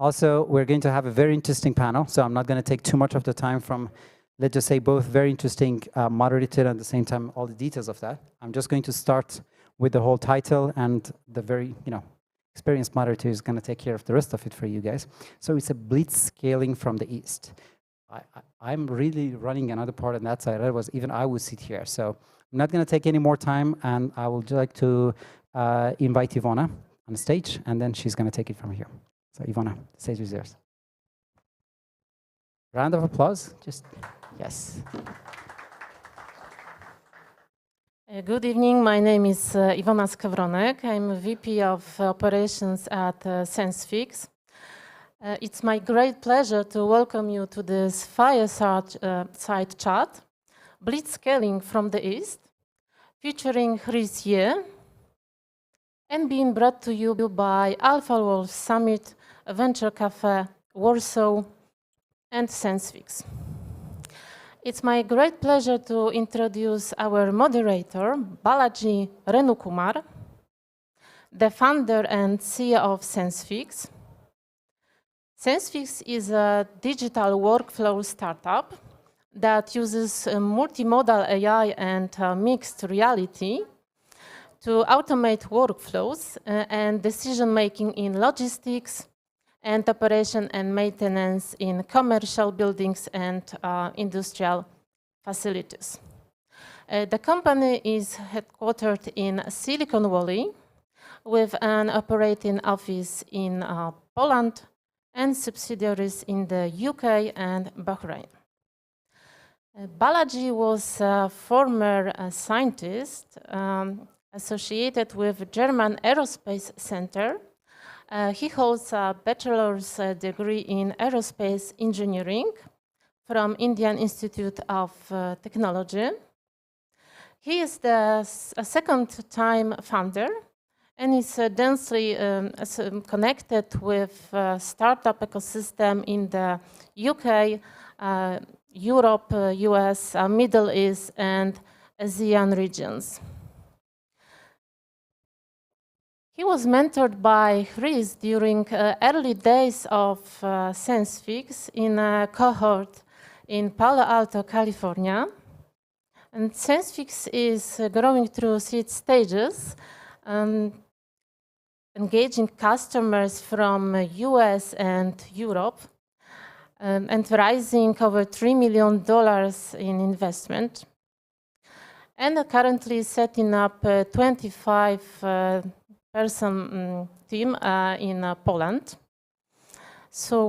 Also, we're going to have a very interesting panel, so I'm not going to take too much of the time from, let's just say, both very interesting moderated and at the same time all the details of that. I'm just going to start with the whole title, and the very, experienced moderator is going to take care of the rest of it for you guys. So it's a Blitzscaling from the East. I'm really running another part on that side. Otherwise, even I would sit here. So I'm not going to take any more time, and I would like to invite Ivona on the stage, and then she's going to take it from here. So Ivona, the stage is yours. Round of applause. Just yes. Good evening. My name is Iwona Skowronek. I'm VP of Operations at SenseFix. It's my great pleasure to welcome you to this fireside chat, Blitzscaling from the East, featuring Chris Ye, and being brought to you by Alpha Wolf Summit, Venture Cafe, Warsaw, and SenseFix. It's my great pleasure to introduce our moderator, Balaji Renukumar, the founder and CEO of SenseFix. SenseFix is a digital workflow startup that uses multimodal AI and mixed reality to automate workflows and decision-making in logistics and operation and maintenance in commercial buildings and industrial facilities. The company is headquartered in Silicon Valley with an operating office in Poland and subsidiaries in the UK and Bahrain. Balaji was a former scientist associated with German Aerospace Center. He holds a bachelor's degree in aerospace engineering from Indian Institute of Technology. He is a second-time founder and is densely connected with startup ecosystem in the UK, Europe, US, Middle East, and ASEAN regions. He was mentored by Chris during early days of SenseFix in a cohort in Palo Alto, California. And SenseFix is growing through its stages, engaging customers from US and Europe, and raising over $3 million in investment. And currently setting up a 25-person team in Poland. So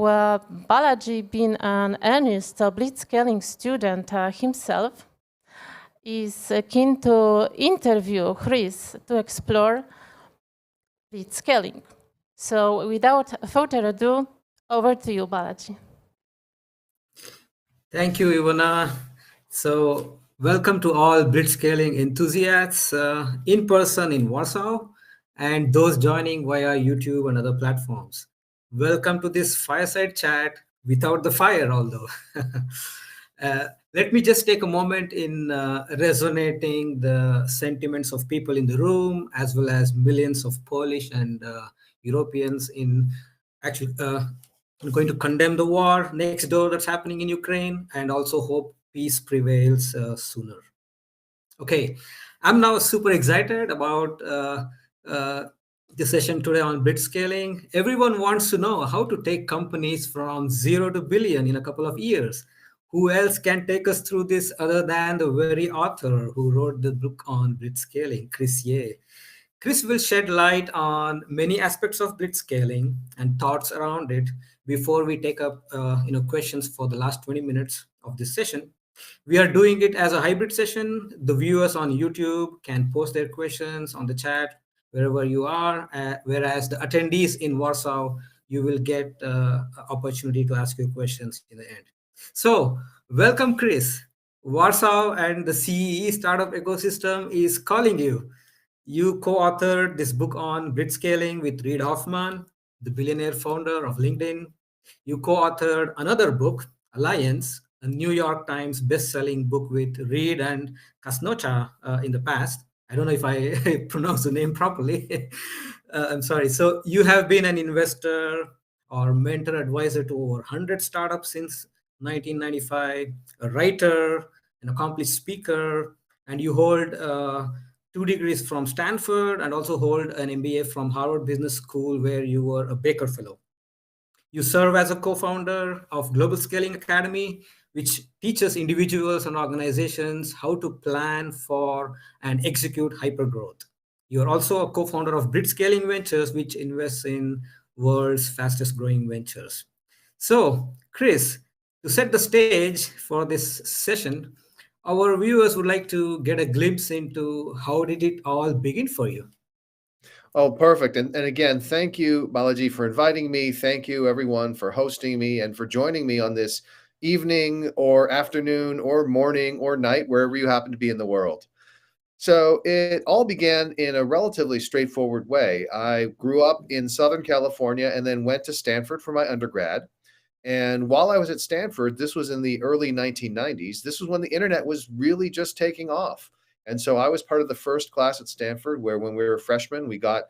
Balaji, being an earnest Blitzscaling student himself, is keen to interview Chris to explore Blitzscaling. So without further ado, over to you, Balaji. Thank you, Ivona. So welcome to all Blitzscaling enthusiasts in person in Warsaw and those joining via YouTube and other platforms. Welcome to this fireside chat without the fire, although. Let me just take a moment in resonating the sentiments of people in the room, as well as millions of Polish and Europeans in actually going to condemn the war next door that's happening in Ukraine, and also hope peace prevails sooner. Okay, I'm now super excited about the session today on Blitzscaling. Everyone wants to know how to take companies from 0 to billion in a couple of years. Who else can take us through this other than the very author who wrote the book on Blitzscaling, Chris Ye? Chris will shed light on many aspects of Blitzscaling and thoughts around it before we take up questions for the last 20 minutes of this session. We are doing it as a hybrid session. The viewers on YouTube can post their questions on the chat wherever you are, whereas the attendees in Warsaw, you will get opportunity to ask your questions in the end. So welcome, Chris. Warsaw and the CEE startup ecosystem is calling you. You co-authored this book on Blitzscaling with Reid Hoffman, the billionaire founder of LinkedIn. You co-authored another book, Alliance, a New York Times best-selling book with Reid and Kasnocha in the past. I don't know if I pronounce the name properly. I'm sorry. So you have been an investor or mentor advisor to over 100 startups since 1995, a writer, an accomplished speaker, and you hold 2 degrees from Stanford and also hold an MBA from Harvard Business School, where you were a Baker Fellow. You serve as a co-founder of Global Scaling Academy, which teaches individuals and organizations how to plan for and execute hypergrowth. You are also a co-founder of Blitzscaling Ventures, which invests in world's fastest growing ventures. So, Chris, to set the stage for this session, our viewers would like to get a glimpse into how did it all begin for you? Oh, perfect. And again, thank you, Balaji, for inviting me. Thank you, everyone, for hosting me and for joining me on this evening or afternoon or morning or night, wherever you happen to be in the world. So it all began in a relatively straightforward way. I grew up in Southern California and then went to Stanford for my undergrad. And while I was at Stanford, this was in the early 1990s, this was when the internet was really just taking off. And so I was part of the first class at Stanford where, when we were freshmen, we got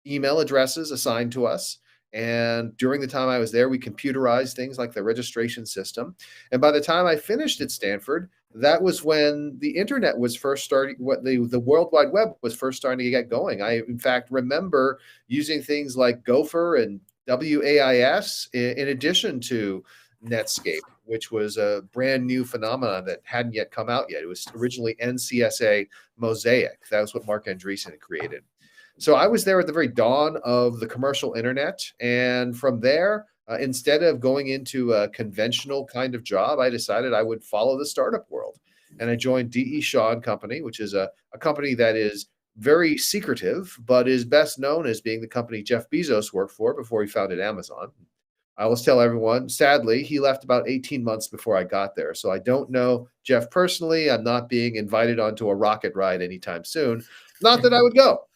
email addresses assigned to us. And during the time I was there, we computerized things like the registration system. And by the time I finished at Stanford, that was when the internet was first starting, what the World Wide Web was first starting to get going. I, in fact, remember using things like Gopher and WAIS in addition to Netscape, which was a brand new phenomenon that hadn't yet come out yet. It was originally NCSA Mosaic. That was what Mark Andreessen had created. So I was there at the very dawn of the commercial internet. And from there, instead of going into a conventional kind of job, I decided I would follow the startup world. And I joined D.E. Shaw and Company, which is a company that is very secretive, but is best known as being the company Jeff Bezos worked for before he founded Amazon. I always tell everyone, sadly, he left about 18 months before I got there. So I don't know Jeff personally. I'm not being invited onto a rocket ride anytime soon. Not that I would go.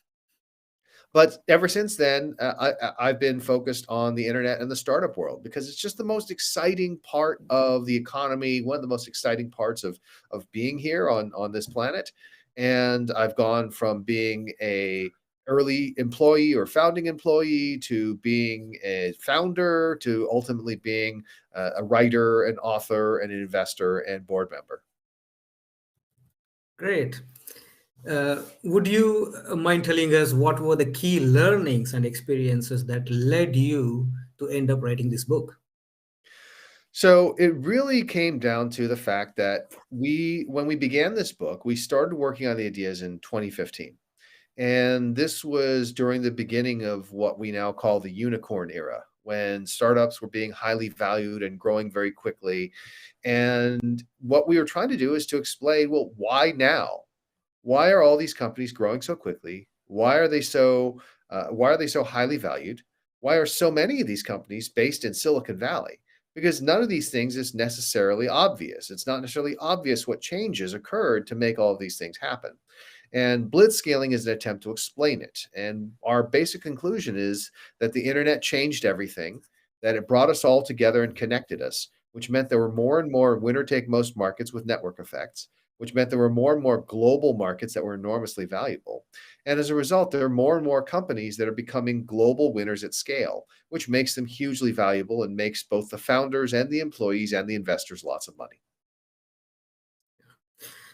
But ever since then, I've been focused on the internet and the startup world because it's just the most exciting part of the economy, one of the most exciting parts of being here on this planet. And I've gone from being a early employee or founding employee to being a founder to ultimately being a writer, an author, and an investor and board member. Great. Would you mind telling us what were the key learnings and experiences that led you to end up writing this book? So it really came down to the fact that when we began this book, we started working on the ideas in 2015. And this was during the beginning of what we now call the unicorn era, when startups were being highly valued and growing very quickly. And what we were trying to do is to explain, well, why now? Why are all these companies growing so quickly? Why are they so highly valued? Why are so many of these companies based in Silicon Valley? Because none of these things is necessarily obvious. It's not necessarily obvious what changes occurred to make all of these things happen. And blitzscaling is an attempt to explain it. And our basic conclusion is that the internet changed everything, that it brought us all together and connected us, which meant there were more and more winner-take-most markets with network effects, which meant there were more and more global markets that were enormously valuable. And as a result, there are more and more companies that are becoming global winners at scale, which makes them hugely valuable and makes both the founders and the employees and the investors lots of money.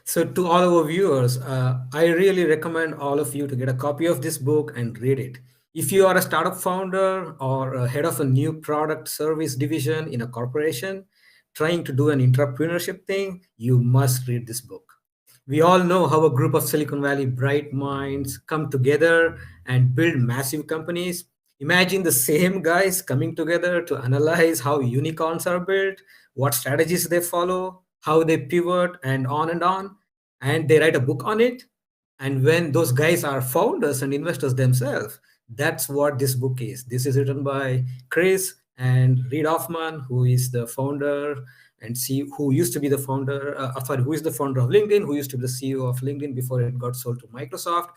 So to all our viewers, I really recommend all of you to get a copy of this book and read it. If you are a startup founder or a head of a new product service division in a corporation trying to do an entrepreneurship thing, you must read this book. We all know how a group of Silicon Valley bright minds come together and build massive companies. Imagine the same guys coming together to analyze how unicorns are built, what strategies they follow, how they pivot, and on and on. And they write a book on it. And when those guys are founders and investors themselves, that's what this book is. This is written by Chris and Reid Hoffman, who is the founder and who used to be the founder, who is the founder of LinkedIn, who used to be the CEO of LinkedIn before it got sold to Microsoft.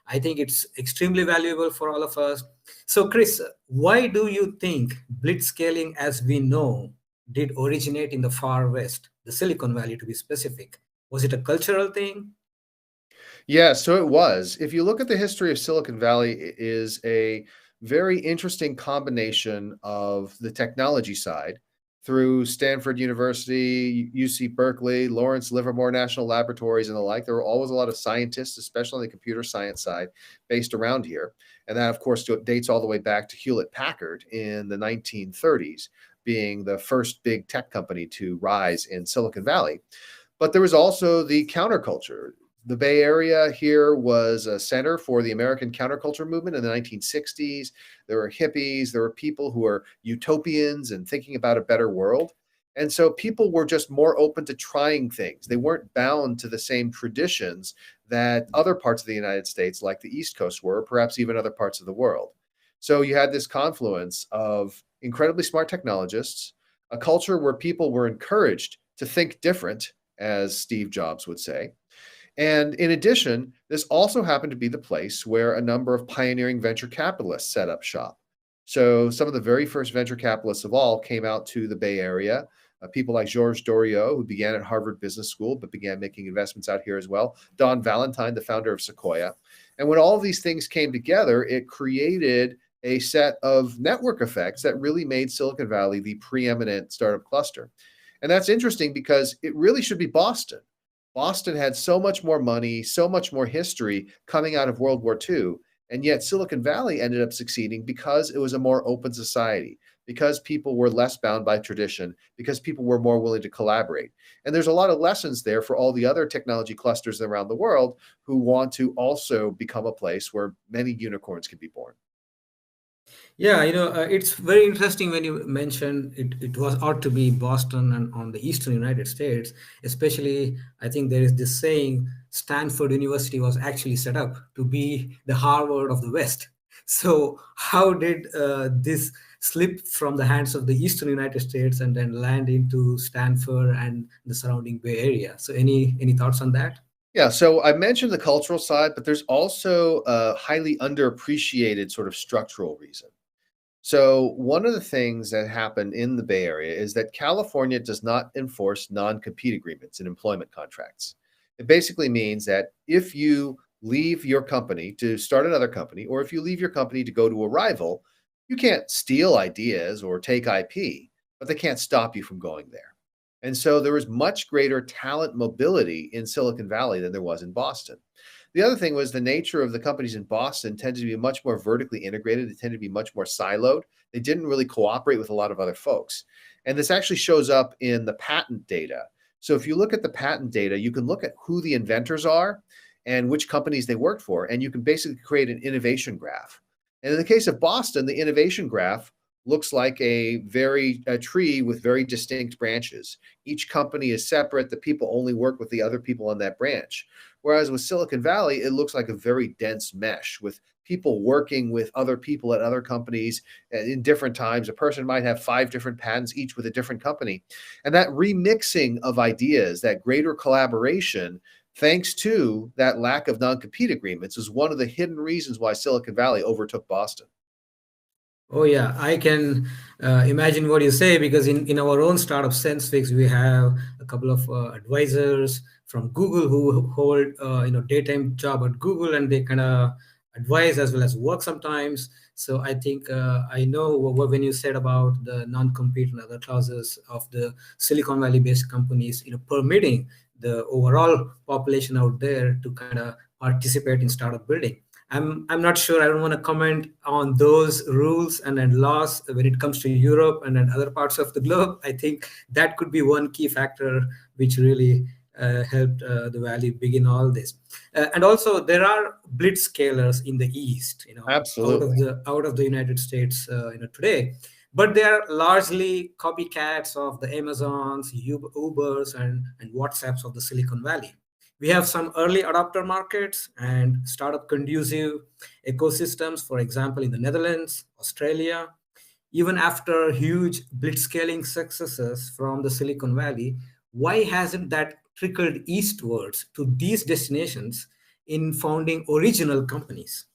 I think it's extremely valuable for all of us. So Chris, why do you think blitzscaling as we know did originate in the far West, the Silicon Valley to be specific? Was it a cultural thing? Yeah, so it was. If you look at the history of Silicon Valley, it is a very interesting combination of the technology side through Stanford University, UC Berkeley, Lawrence Livermore National Laboratories, and the like. There were always a lot of scientists, especially on the computer science side, based around here. And that, of course, dates all the way back to Hewlett Packard in the 1930s, being the first big tech company to rise in Silicon Valley. But there was also the counterculture. The Bay Area here was a center for the American counterculture movement in the 1960s. There were hippies, there were people who were utopians and thinking about a better world. And so people were just more open to trying things. They weren't bound to the same traditions that other parts of the United States, like the East Coast, were, perhaps even other parts of the world. So you had this confluence of incredibly smart technologists, a culture where people were encouraged to think different, as Steve Jobs would say. And in addition, this also happened to be the place where a number of pioneering venture capitalists set up shop. So some of the very first venture capitalists of all came out to the Bay Area. People like Georges Doriot, who began at Harvard Business School, but began making investments out here as well. Don Valentine, the founder of Sequoia. And when all of these things came together, it created a set of network effects that really made Silicon Valley the preeminent startup cluster. And that's interesting because it really should be Boston. Boston had so much more money, so much more history coming out of World War II. And yet Silicon Valley ended up succeeding because it was a more open society, because people were less bound by tradition, because people were more willing to collaborate. And there's a lot of lessons there for all the other technology clusters around the world who want to also become a place where many unicorns can be born. Yeah, it's very interesting when you mention it was ought to be Boston and on the eastern United States, especially. I think there is this saying, Stanford University was actually set up to be the Harvard of the West. So how did this slip from the hands of the eastern United States and then land into Stanford and the surrounding Bay Area? So any thoughts on that? Yeah, so I mentioned the cultural side, but there's also a highly underappreciated sort of structural reason. So one of the things that happened in the Bay Area is that California does not enforce non-compete agreements in employment contracts. It basically means that if you leave your company to start another company, or if you leave your company to go to a rival, you can't steal ideas or take IP, but they can't stop you from going there. And so there was much greater talent mobility in Silicon Valley than there was in Boston. The other thing was the nature of the companies in Boston tended to be much more vertically integrated. They tended to be much more siloed. They didn't really cooperate with a lot of other folks. And this actually shows up in the patent data. So if you look at the patent data, you can look at who the inventors are and which companies they worked for, and you can basically create an innovation graph. And in the case of Boston, the innovation graph looks like a tree with very distinct branches. Each company is separate. The people only work with the other people on that branch. Whereas with Silicon Valley, it looks like a very dense mesh with people working with other people at other companies in different times. A person might have 5 different patents, each with a different company. And that remixing of ideas, that greater collaboration, thanks to that lack of non-compete agreements, is one of the hidden reasons why Silicon Valley overtook Boston. Oh yeah, I can imagine what you say, because in our own startup SenseFix, we have a couple of advisors from Google who hold daytime job at Google, and they kind of advise as well as work sometimes. So I think I know when you said about the non-compete and other clauses of the Silicon Valley based companies, permitting the overall population out there to kind of participate in startup building. I'm not sure. I don't want to comment on those rules and laws when it comes to Europe and other parts of the globe. I think that could be one key factor which really helped the Valley begin all this. And also, there are blitzscalers in the East, Absolutely. out of the United States, today. But they are largely copycats of the Amazons, Ubers, and WhatsApps of the Silicon Valley. We have some early adopter markets and startup conducive ecosystems, for example, in the Netherlands, Australia. Even after huge blitzscaling successes from the Silicon Valley, why hasn't that trickled eastwards to these destinations in founding original companies?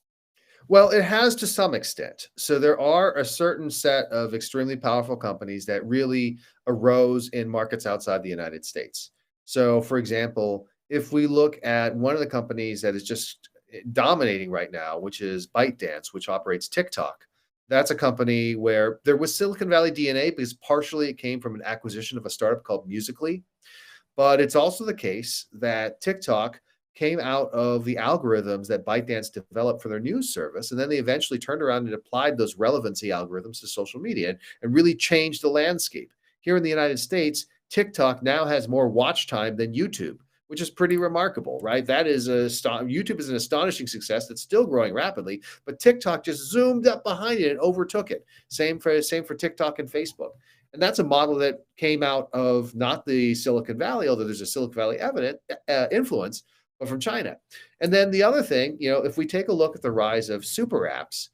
Well, it has to some extent. So there are a certain set of extremely powerful companies that really arose in markets outside the United States. So, for example, if we look at one of the companies that is just dominating right now, which is ByteDance, which operates TikTok, That's a company where there was Silicon Valley DNA because partially it came from an acquisition of a startup called Musical.ly. But it's also the case that TikTok came out of the algorithms that ByteDance developed for their news service. And then they eventually turned around and applied those relevancy algorithms to social media and really changed the landscape. Here in the United States, TikTok now has more watch time than YouTube, which is pretty remarkable, right? That is YouTube is an astonishing success that's still growing rapidly, but TikTok just zoomed up behind it and overtook it. Same for TikTok and Facebook. And that's a model that came out of not the Silicon Valley, although there's a Silicon Valley influence, but from China. And then the other thing, if we take a look at the rise of super apps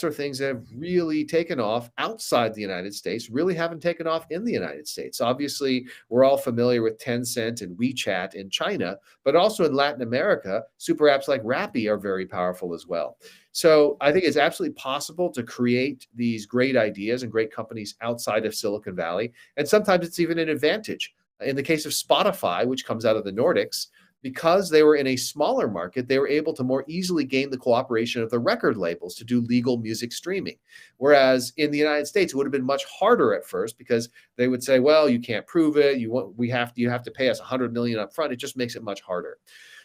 are things that have really taken off outside the United States, really haven't taken off in the United States. Obviously, we're all familiar with Tencent and WeChat in China, but also in Latin America, super apps like Rappi are very powerful as well. So I think it's absolutely possible to create these great ideas and great companies outside of Silicon Valley. And sometimes it's even an advantage. In the case of Spotify, which comes out of the Nordics, because they were in a smaller market, they were able to more easily gain the cooperation of the record labels to do legal music streaming. Whereas in the United States, it would have been much harder at first because they would say, well, you can't prove it. You have to pay us $100 million up front. It just makes it much harder.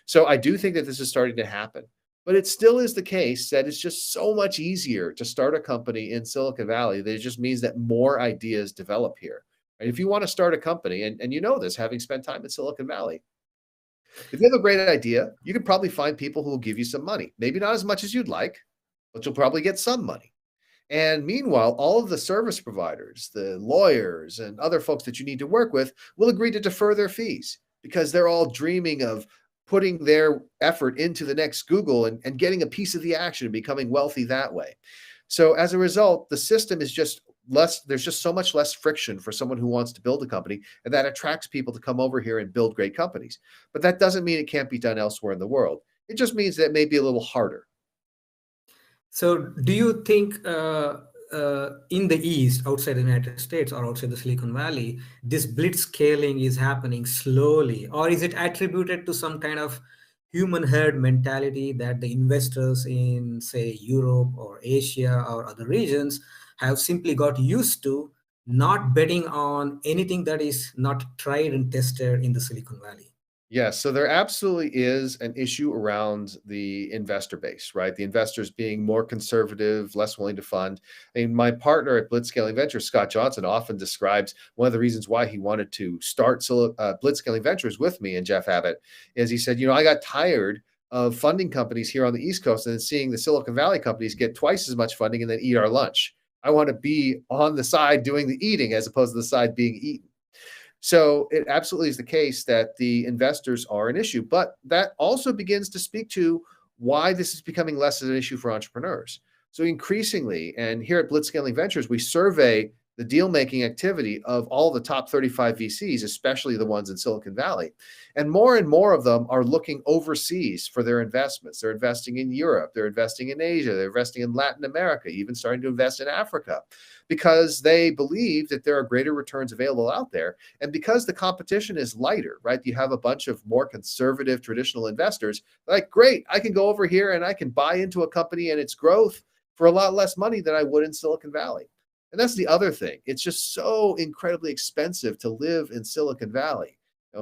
So I do think that this is starting to happen. But it still is the case that it's just so much easier to start a company in Silicon Valley that it just means that more ideas develop here. And if you want to start a company, and you know this, having spent time in Silicon Valley, if you have a great idea, you can probably find people who will give you some money. Maybe not as much as you'd like, but you'll probably get some money. And meanwhile, all of the service providers, the lawyers, and other folks that you need to work with will agree to defer their fees because they're all dreaming of putting their effort into the next Google and getting a piece of the action and becoming wealthy that way. So as a result, the system is just less, there's just so much less friction for someone who wants to build a company, and that attracts people to come over here and build great companies. But that doesn't mean it can't be done elsewhere in the world. It just means that it may be a little harder. So do you think in the East, outside the United States or outside the Silicon Valley, this blitzscaling is happening slowly, or is it attributed to some kind of human herd mentality that the investors in, say, Europe or Asia or other regions have simply got used to not betting on anything that is not tried and tested in the Silicon Valley? Yes, so there absolutely is an issue around the investor base, right? The investors being more conservative, less willing to fund. And my partner at Blitzscaling Ventures, Scott Johnson, often describes one of the reasons why he wanted to start Blitzscaling Ventures with me and Jeff Abbott is he said, I got tired of funding companies here on the East Coast and then seeing the Silicon Valley companies get twice as much funding and then eat our lunch. I want to be on the side doing the eating as opposed to the side being eaten. So it absolutely is the case that the investors are an issue, but that also begins to speak to why this is becoming less of an issue for entrepreneurs. So increasingly, and here at Blitzscaling Ventures, we survey the deal-making activity of all the top 35 VCs, especially the ones in Silicon Valley. And more of them are looking overseas for their investments. They're investing in Europe, they're investing in Asia, they're investing in Latin America, even starting to invest in Africa, because they believe that there are greater returns available out there. And because the competition is lighter, right? You have a bunch of more conservative traditional investors, like, great, I can go over here and I can buy into a company and its growth for a lot less money than I would in Silicon Valley. And that's the other thing. It's just so incredibly expensive to live in Silicon Valley.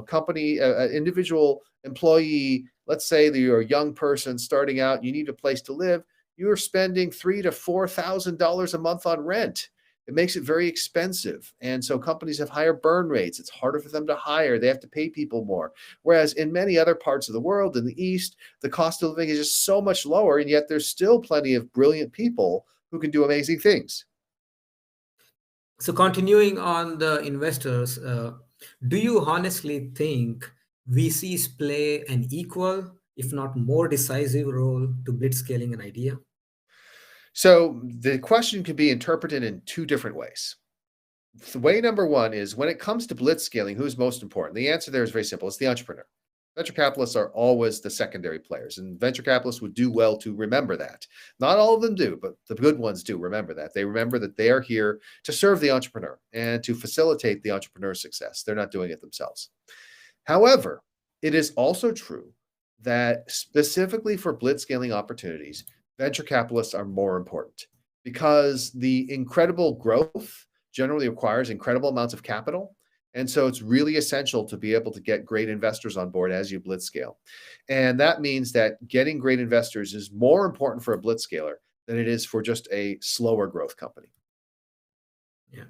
Company, individual employee, let's say that you're a young person starting out, you need a place to live, you're spending $3,000 to $4,000 a month on rent. It makes it very expensive. And so companies have higher burn rates. It's harder for them to hire. They have to pay people more. Whereas in many other parts of the world, in the East, the cost of living is just so much lower. And yet there's still plenty of brilliant people who can do amazing things. So continuing on the investors, do you honestly think VCs play an equal, if not more decisive role to blitzscaling an idea? So the question can be interpreted in two different ways. The way number one is when it comes to blitzscaling, who's most important? The answer there is very simple. It's the entrepreneur. Venture capitalists are always the secondary players, and venture capitalists would do well to remember that. Not all of them do, but the good ones do remember that. They remember that they are here to serve the entrepreneur and to facilitate the entrepreneur's success. They're not doing it themselves. However, it is also true that specifically for blitzscaling opportunities, venture capitalists are more important because the incredible growth generally requires incredible amounts of capital. And so it's really essential to be able to get great investors on board as you blitzscale. And that means that getting great investors is more important for a blitzscaler than it is for just a slower growth company. Yeah.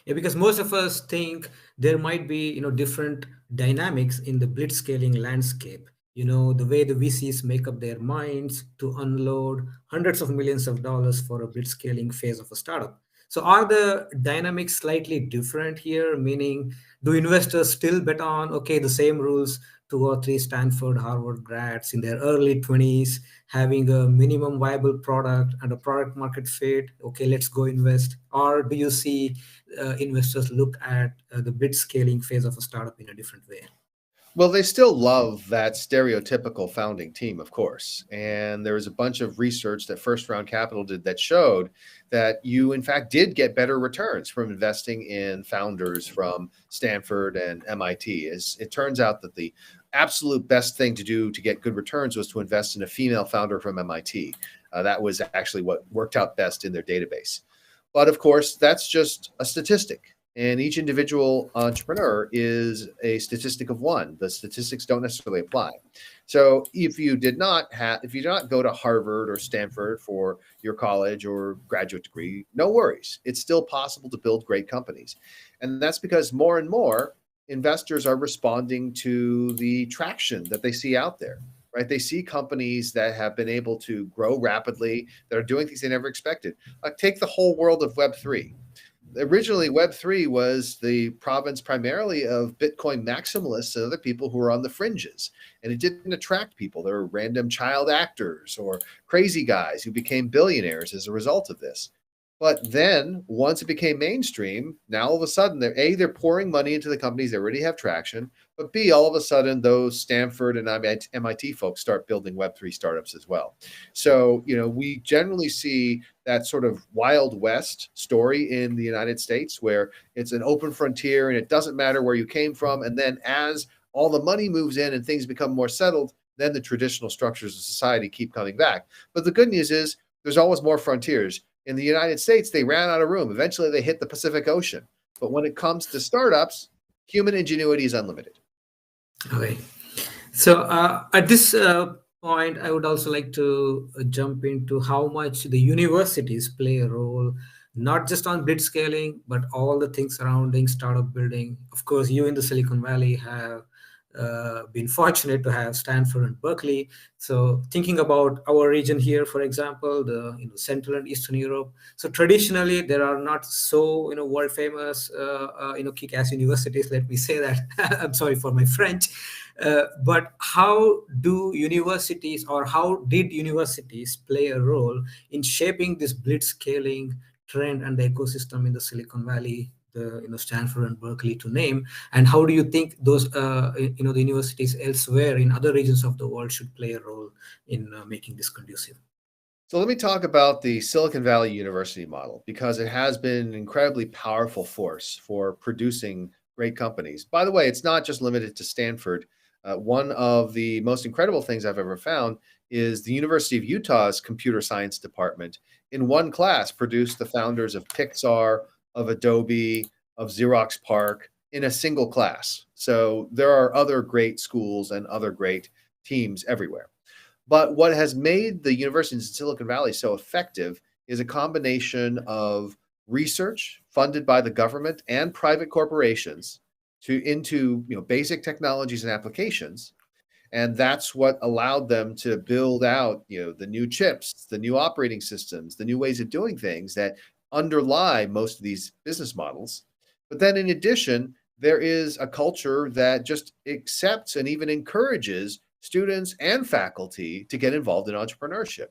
Yeah, because most of us think there might be, different dynamics in the blitzscaling landscape. The way the VCs make up their minds to unload hundreds of millions of dollars for a blitzscaling phase of a startup. So are the dynamics slightly different here? Meaning, do investors still bet on, okay, the same rules, 2 or 3 Stanford, Harvard grads in their early 20s, having a minimum viable product and a product market fit? Okay, let's go invest. Or do you see investors look at the blitzscaling phase of a startup in a different way? Well, they still love that stereotypical founding team, of course. And there was a bunch of research that First Round Capital did that showed that you, in fact, did get better returns from investing in founders from Stanford and MIT. It turns out that the absolute best thing to do to get good returns was to invest in a female founder from MIT. That was actually what worked out best in their database. But of course, that's just a statistic. And each individual entrepreneur is a statistic of one. The statistics don't necessarily apply. So if you did not go to Harvard or Stanford for your college or graduate degree, no worries. It's still possible to build great companies. And that's because more and more investors are responding to the traction that they see out there, right? They see companies that have been able to grow rapidly, that are doing things they never expected. Take the whole world of Web3. Originally, Web3 was the province primarily of Bitcoin maximalists and other people who were on the fringes, and it didn't attract people. There were random child actors or crazy guys who became billionaires as a result of this. But then once it became mainstream, now all of a sudden they're pouring money into the companies that already have traction, but B, all of a sudden those Stanford and MIT folks start building Web3 startups as well. So, we generally see that sort of Wild West story in the United States where it's an open frontier and it doesn't matter where you came from. And then as all the money moves in and things become more settled, then the traditional structures of society keep coming back. But the good news is there's always more frontiers. In the United States, they ran out of room. Eventually, they hit the Pacific Ocean. But when it comes to startups, human ingenuity is unlimited. Okay. So at this point, I would also like to jump into how much the universities play a role, not just on blitzscaling, but all the things surrounding startup building. Of course, you in the Silicon Valley have been fortunate to have Stanford and Berkeley. So thinking about our region here, for example, the Central and Eastern Europe. So traditionally, there are not so world famous kick-ass universities. Let me say that. I'm sorry for my French. But how did universities play a role in shaping this blitzscaling trend and the ecosystem in the Silicon Valley, the Stanford and Berkeley to name? And how do you think those the universities elsewhere in other regions of the world should play a role in making this conducive? So let me talk about the Silicon Valley University model, because it has been an incredibly powerful force for producing great companies. By the way, it's not just limited to Stanford. One of the most incredible things I've ever found is the University of Utah's computer science department in one class produced the founders of Pixar, of Adobe, of Xerox PARC in a single class. So there are other great schools and other great teams everywhere. But what has made the universities in Silicon Valley so effective is a combination of research funded by the government and private corporations into basic technologies and applications. And that's what allowed them to build out the new chips, the new operating systems, the new ways of doing things that underlie most of these business models. But then in addition, there is a culture that just accepts and even encourages students and faculty to get involved in entrepreneurship.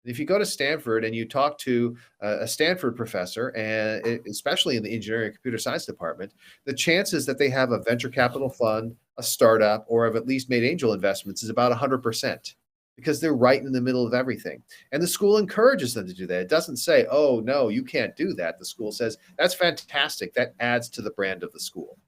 If you go to Stanford and you talk to a Stanford professor, and especially in the engineering and computer science department, the chances that they have a venture capital fund, a startup, or have at least made angel investments is about 100%, because they're right in the middle of everything. And the school encourages them to do that. It doesn't say, oh, no, you can't do that. The school says, that's fantastic. That adds to the brand of the school.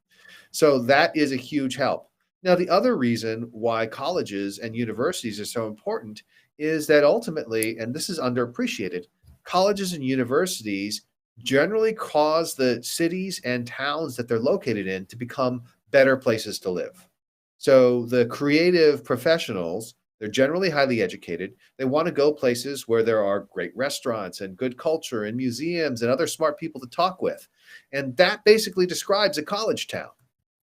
So that is a huge help. Now, the other reason why colleges and universities are so important is that ultimately, and this is underappreciated, colleges and universities generally cause the cities and towns that they're located in to become better places to live. So the creative professionals, they're generally highly educated. They want to go places where there are great restaurants and good culture and museums and other smart people to talk with. And that basically describes a college town.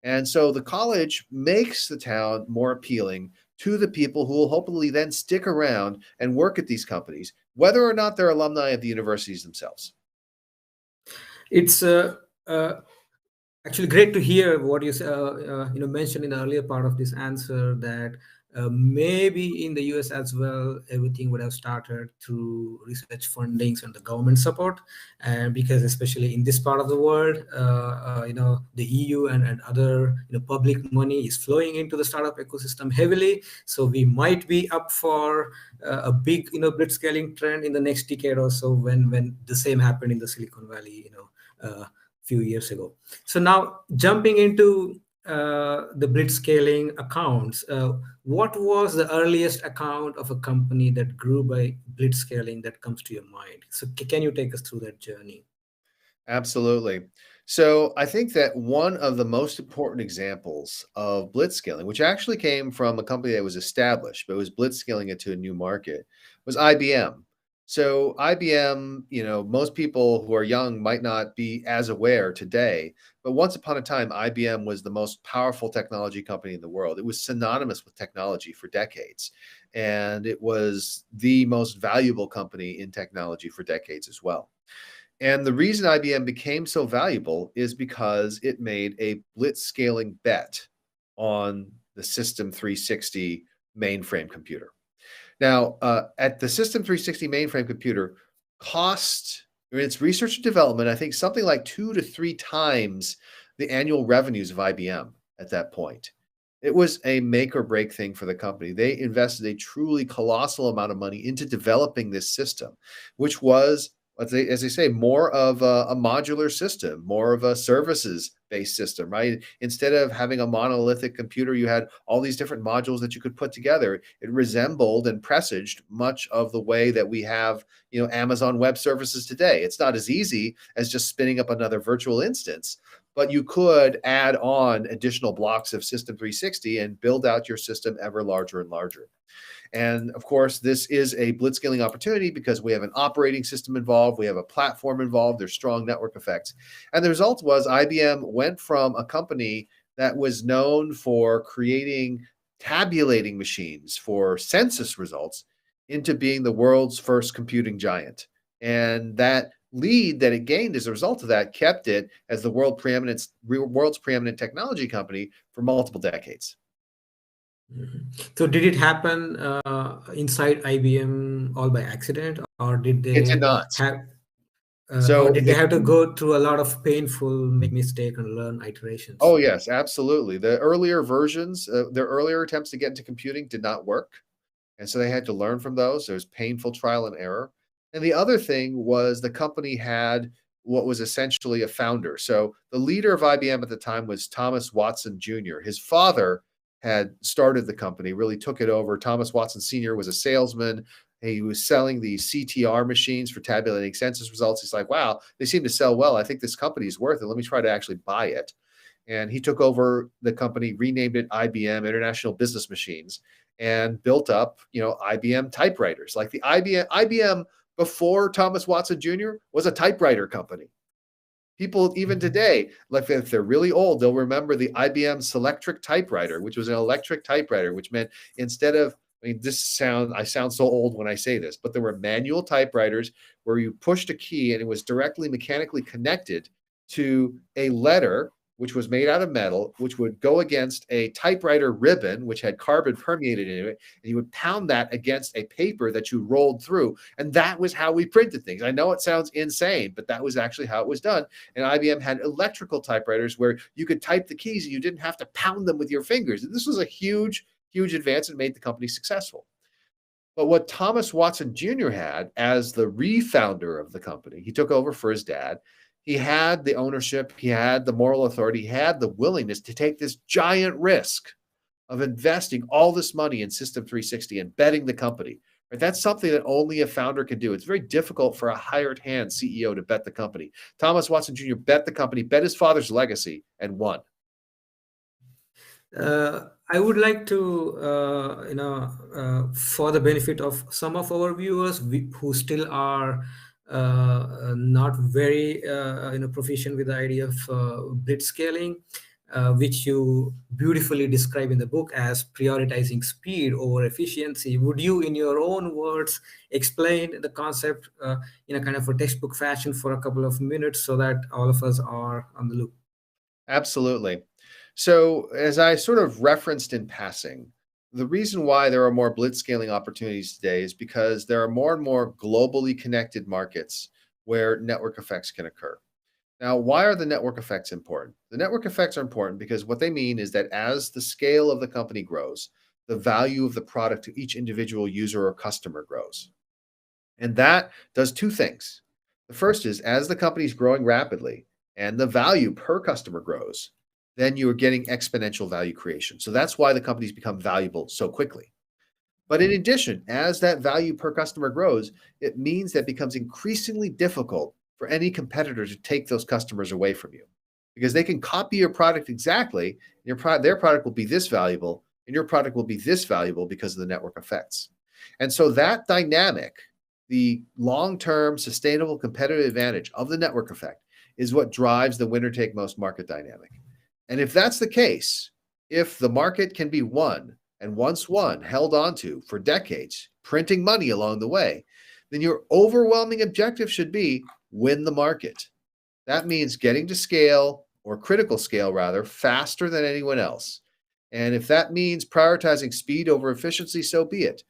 And so the college makes the town more appealing to the people who will hopefully then stick around and work at these companies, whether or not they're alumni of the universities themselves. It's actually great to hear what you mentioned in the earlier part of this answer, that maybe in the US as well, everything would have started through research fundings and the government support. And because especially in this part of the world, the EU and other public money is flowing into the startup ecosystem heavily. So we might be up for a big blitzscaling trend in the next decade or so, when the same happened in the Silicon Valley few years ago. So now jumping into the blitzscaling accounts, what was the earliest account of a company that grew by blitzscaling that comes to your mind? So can you take us through that journey? Absolutely. So I think that one of the most important examples of blitzscaling, which actually came from a company that was established, but was blitzscaling it to a new market, was IBM. So IBM, most people who are young might not be as aware today, but once upon a time, IBM was the most powerful technology company in the world. It was synonymous with technology for decades, and it was the most valuable company in technology for decades as well. And the reason IBM became so valuable is because it made a blitzscaling bet on the System 360 mainframe computer. Now, at the System 360 mainframe computer, cost in its research and development, I think something like 2 to 3 times the annual revenues of IBM at that point. It was a make or break thing for the company. They invested a truly colossal amount of money into developing this system, which was, as they say, more of a modular system, more of a services-based system, right? Instead of having a monolithic computer, you had all these different modules that you could put together. It resembled and presaged much of the way that we have, Amazon Web Services today. It's not as easy as just spinning up another virtual instance, but you could add on additional blocks of System 360 and build out your system ever larger and larger. And of course, this is a blitzscaling opportunity because we have an operating system involved, we have a platform involved, there's strong network effects. And the result was IBM went from a company that was known for creating tabulating machines for census results into being the world's first computing giant. And that lead that it gained as a result of that kept it as the world's preeminent technology company for multiple decades. So did it happen inside IBM all by accident, or did It did they not. have So they have to go through a lot of painful make mistake and learn iterations? Oh, yes, absolutely. The earlier versions, their earlier attempts to get into computing did not work. And so they had to learn from those. There was painful trial and error. And the other thing was the company had what was essentially a founder. So the leader of IBM at the time was Thomas Watson Jr. His father had started the company, really took it over. Thomas Watson Sr. was a salesman. He was selling the CTR machines for tabulating census results. He's like, wow, they seem to sell well. I think this company is worth it. Let me try to actually buy it. And he took over the company, renamed it IBM, International Business Machines, and built up, IBM typewriters. Like the IBM before Thomas Watson Jr. was a typewriter company. People even today, like if they're really old, they'll remember the IBM Selectric typewriter, which was an electric typewriter, which meant instead of, I sound so old when I say this, but there were manual typewriters where you pushed a key and it was directly mechanically connected to a letter, which was made out of metal, which would go against a typewriter ribbon, which had carbon permeated into it, and you would pound that against a paper that you rolled through. And that was how we printed things. I know it sounds insane, but that was actually how it was done. And IBM had electrical typewriters where you could type the keys and you didn't have to pound them with your fingers. And this was a huge, huge advance and made the company successful. But what Thomas Watson Jr. had as the refounder of the company, he took over for his dad. He had the ownership, he had the moral authority, he had the willingness to take this giant risk of investing all this money in System 360 and betting the company, Right? That's something that only a founder can do. It's very difficult for a hired hand CEO to bet the company. Thomas Watson Jr. bet the company, bet his father's legacy, and won. I would like to, for the benefit of some of our viewers who still are not very, proficient with the idea of blitzscaling, which you beautifully describe in the book as prioritizing speed over efficiency. Would you, in your own words, explain the concept in a kind of a textbook fashion for a couple of minutes so that all of us are on the loop? Absolutely. So, as I sort of referenced in passing, the reason why there are more blitzscaling opportunities today is because there are more and more globally connected markets where network effects can occur. Now, why are the network effects important? The network effects are important because what they mean is that as the scale of the company grows, the value of the product to each individual user or customer grows. And that does two things. The first is as the company is growing rapidly and the value per customer grows, then you are getting exponential value creation. So that's why the companies become valuable so quickly. But in addition, as that value per customer grows, it means that it becomes increasingly difficult for any competitor to take those customers away from you because they can copy your product exactly. Their product will be this valuable, and your product will be this valuable because of the network effects. And so that dynamic, the long-term sustainable competitive advantage of the network effect, is what drives the winner take most market dynamic. And if that's the case, if the market can be won and once won, held onto for decades, printing money along the way, then your overwhelming objective should be win the market. That means getting to scale, or critical scale rather, faster than anyone else. And if that means prioritizing speed over efficiency, so be it.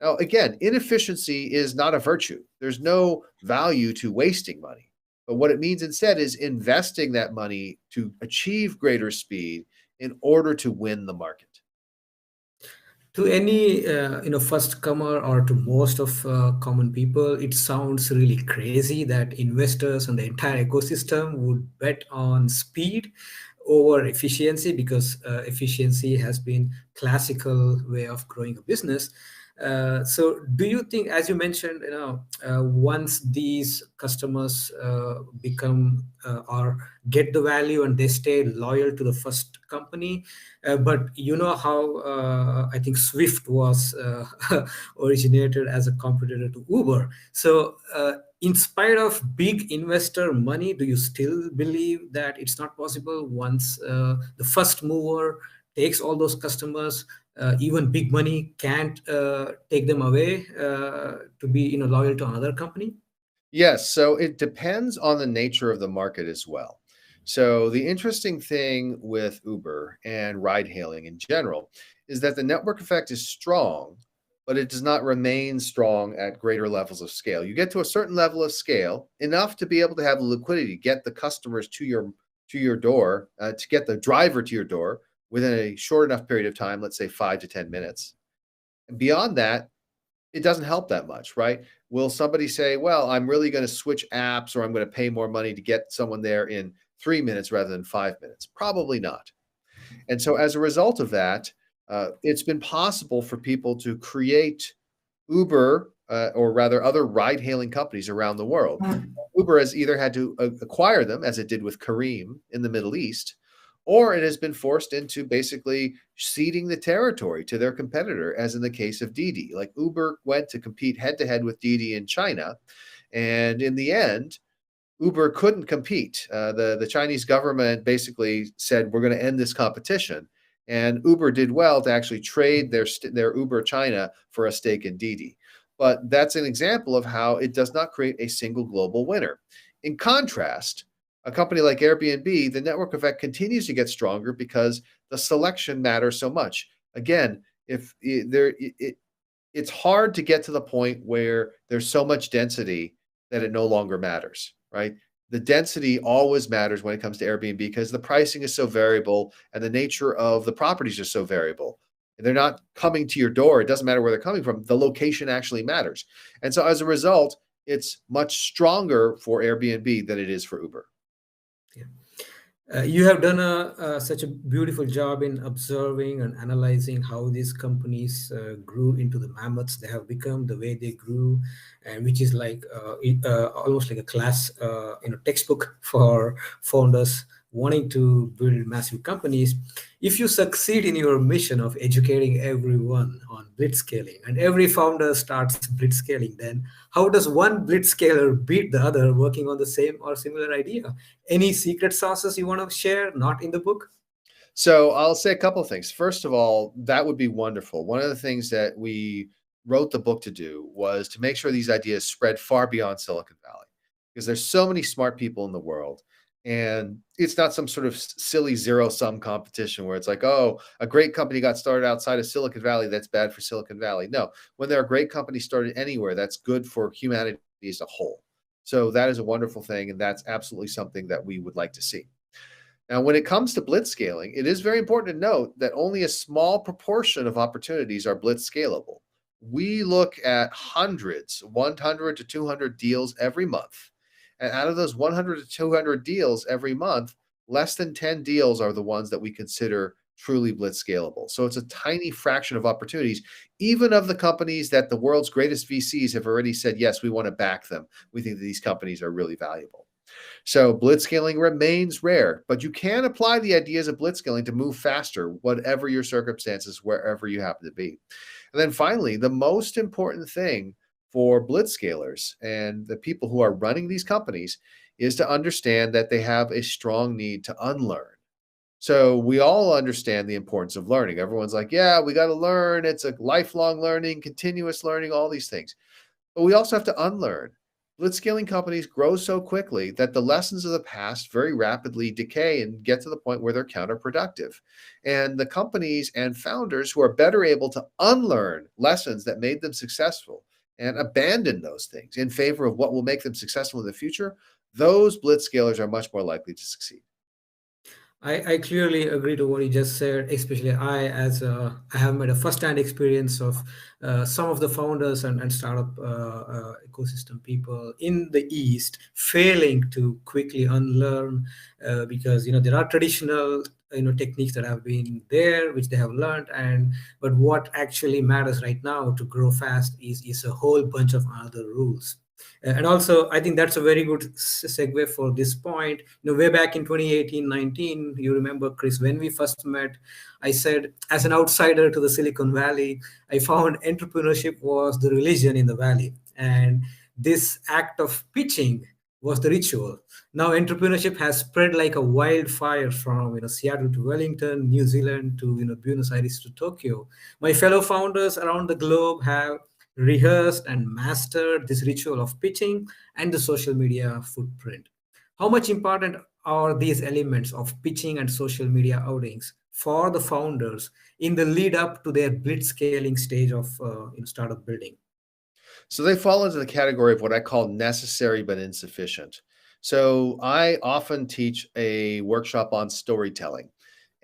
Now, again, inefficiency is not a virtue. There's no value to wasting money. But what it means instead is investing that money to achieve greater speed in order to win the market. To any first comer or to most of common people, it sounds really crazy that investors and the entire ecosystem would bet on speed over efficiency because efficiency has been classical way of growing a business. So do you think, as you mentioned, once these customers become or get the value and they stay loyal to the first company, but you know how I think Swift was originated as a competitor to Uber. So in spite of big investor money, do you still believe that it's not possible once the first mover takes all those customers? Even big money can't take them away to be loyal to another company? Yes, so it depends on the nature of the market as well. So the interesting thing with Uber and ride hailing in general is that the network effect is strong, but it does not remain strong at greater levels of scale. You get to a certain level of scale, enough to be able to have the liquidity, get the customers to your door, to get the driver to your door within a short enough period of time, let's say 5 to 10 minutes. And beyond that, it doesn't help that much, right? Will somebody say, well, I'm really going to switch apps or I'm going to pay more money to get someone there in 3 minutes rather than 5 minutes? Probably not. And so as a result of that, it's been possible for people to create Uber, or rather other ride hailing companies around the world. Uber has either had to acquire them, as it did with Careem in the Middle East, or it has been forced into basically ceding the territory to their competitor, as in the case of Didi. Like Uber went to compete head to head with Didi in China, and in the end, Uber couldn't compete. The Chinese government basically said, we're going to end this competition. And Uber did well to actually trade their Uber China for a stake in Didi. But that's an example of how it does not create a single global winner. In contrast, a company like Airbnb, the network effect continues to get stronger because the selection matters so much. Again, it's hard to get to the point where there's so much density that it no longer matters, right? The density always matters when it comes to Airbnb because the pricing is so variable and the nature of the properties are so variable. And they're not coming to your door. It doesn't matter where they're coming from. The location actually matters. And so as a result, it's much stronger for Airbnb than it is for Uber. Yeah. You have done such a beautiful job in observing and analyzing how these companies grew into the mammoths they have become, the way they grew, and which is like almost like a class, textbook for founders wanting to build massive companies. If you succeed in your mission of educating everyone on blitzscaling, and every founder starts blitzscaling, then how does one blitzscaler beat the other working on the same or similar idea? Any secret sauces you want to share, not in the book? So I'll say a couple of things. First of all, that would be wonderful. One of the things that we wrote the book to do was to make sure these ideas spread far beyond Silicon Valley, because there's so many smart people in the world. And it's not some sort of silly zero sum competition where it's like, oh, a great company got started outside of Silicon Valley. That's bad for Silicon Valley. No, when there are great companies started anywhere, that's good for humanity as a whole. So that is a wonderful thing. And that's absolutely something that we would like to see. Now, when it comes to blitzscaling, it is very important to note that only a small proportion of opportunities are blitz scalable. We look at hundreds, 100 to 200 deals every month. And out of those 100 to 200 deals every month, less than 10 deals are the ones that we consider truly blitz scalable. So it's a tiny fraction of opportunities, even of the companies that the world's greatest VCs have already said, yes, we want to back them. We think that these companies are really valuable. So blitzscaling remains rare, but you can apply the ideas of blitzscaling to move faster, whatever your circumstances, wherever you happen to be. And then finally, the most important thing for blitzscalers and the people who are running these companies is to understand that they have a strong need to unlearn. So we all understand the importance of learning. Everyone's like, yeah, we got to learn. It's a lifelong learning, continuous learning, all these things. But we also have to unlearn. Blitzscaling companies grow so quickly that the lessons of the past very rapidly decay and get to the point where they're counterproductive. And the companies and founders who are better able to unlearn lessons that made them successful and abandon those things in favor of what will make them successful in the future, those blitzscalers are much more likely to succeed. I clearly agree to what you just said, especially I have made a first-hand experience of some of the founders and startup ecosystem people in the East failing to quickly unlearn because there are traditional techniques that have been there which they have learned, but what actually matters right now to grow fast is a whole bunch of other rules. And also, I think that's a very good segue for this point. Way back in 2018-19, you remember, Chris, when we first met, I said, as an outsider to the Silicon Valley, I found entrepreneurship was the religion in the Valley. And this act of pitching was the ritual. Now, entrepreneurship has spread like a wildfire from Seattle to Wellington, New Zealand to Buenos Aires to Tokyo. My fellow founders around the globe have rehearsed and mastered this ritual of pitching and the social media footprint. How much important are these elements of pitching and social media outings for the founders in the lead up to their blitzscaling stage of startup building? So they fall into the category of what I call necessary but insufficient. So I often teach a workshop on storytelling.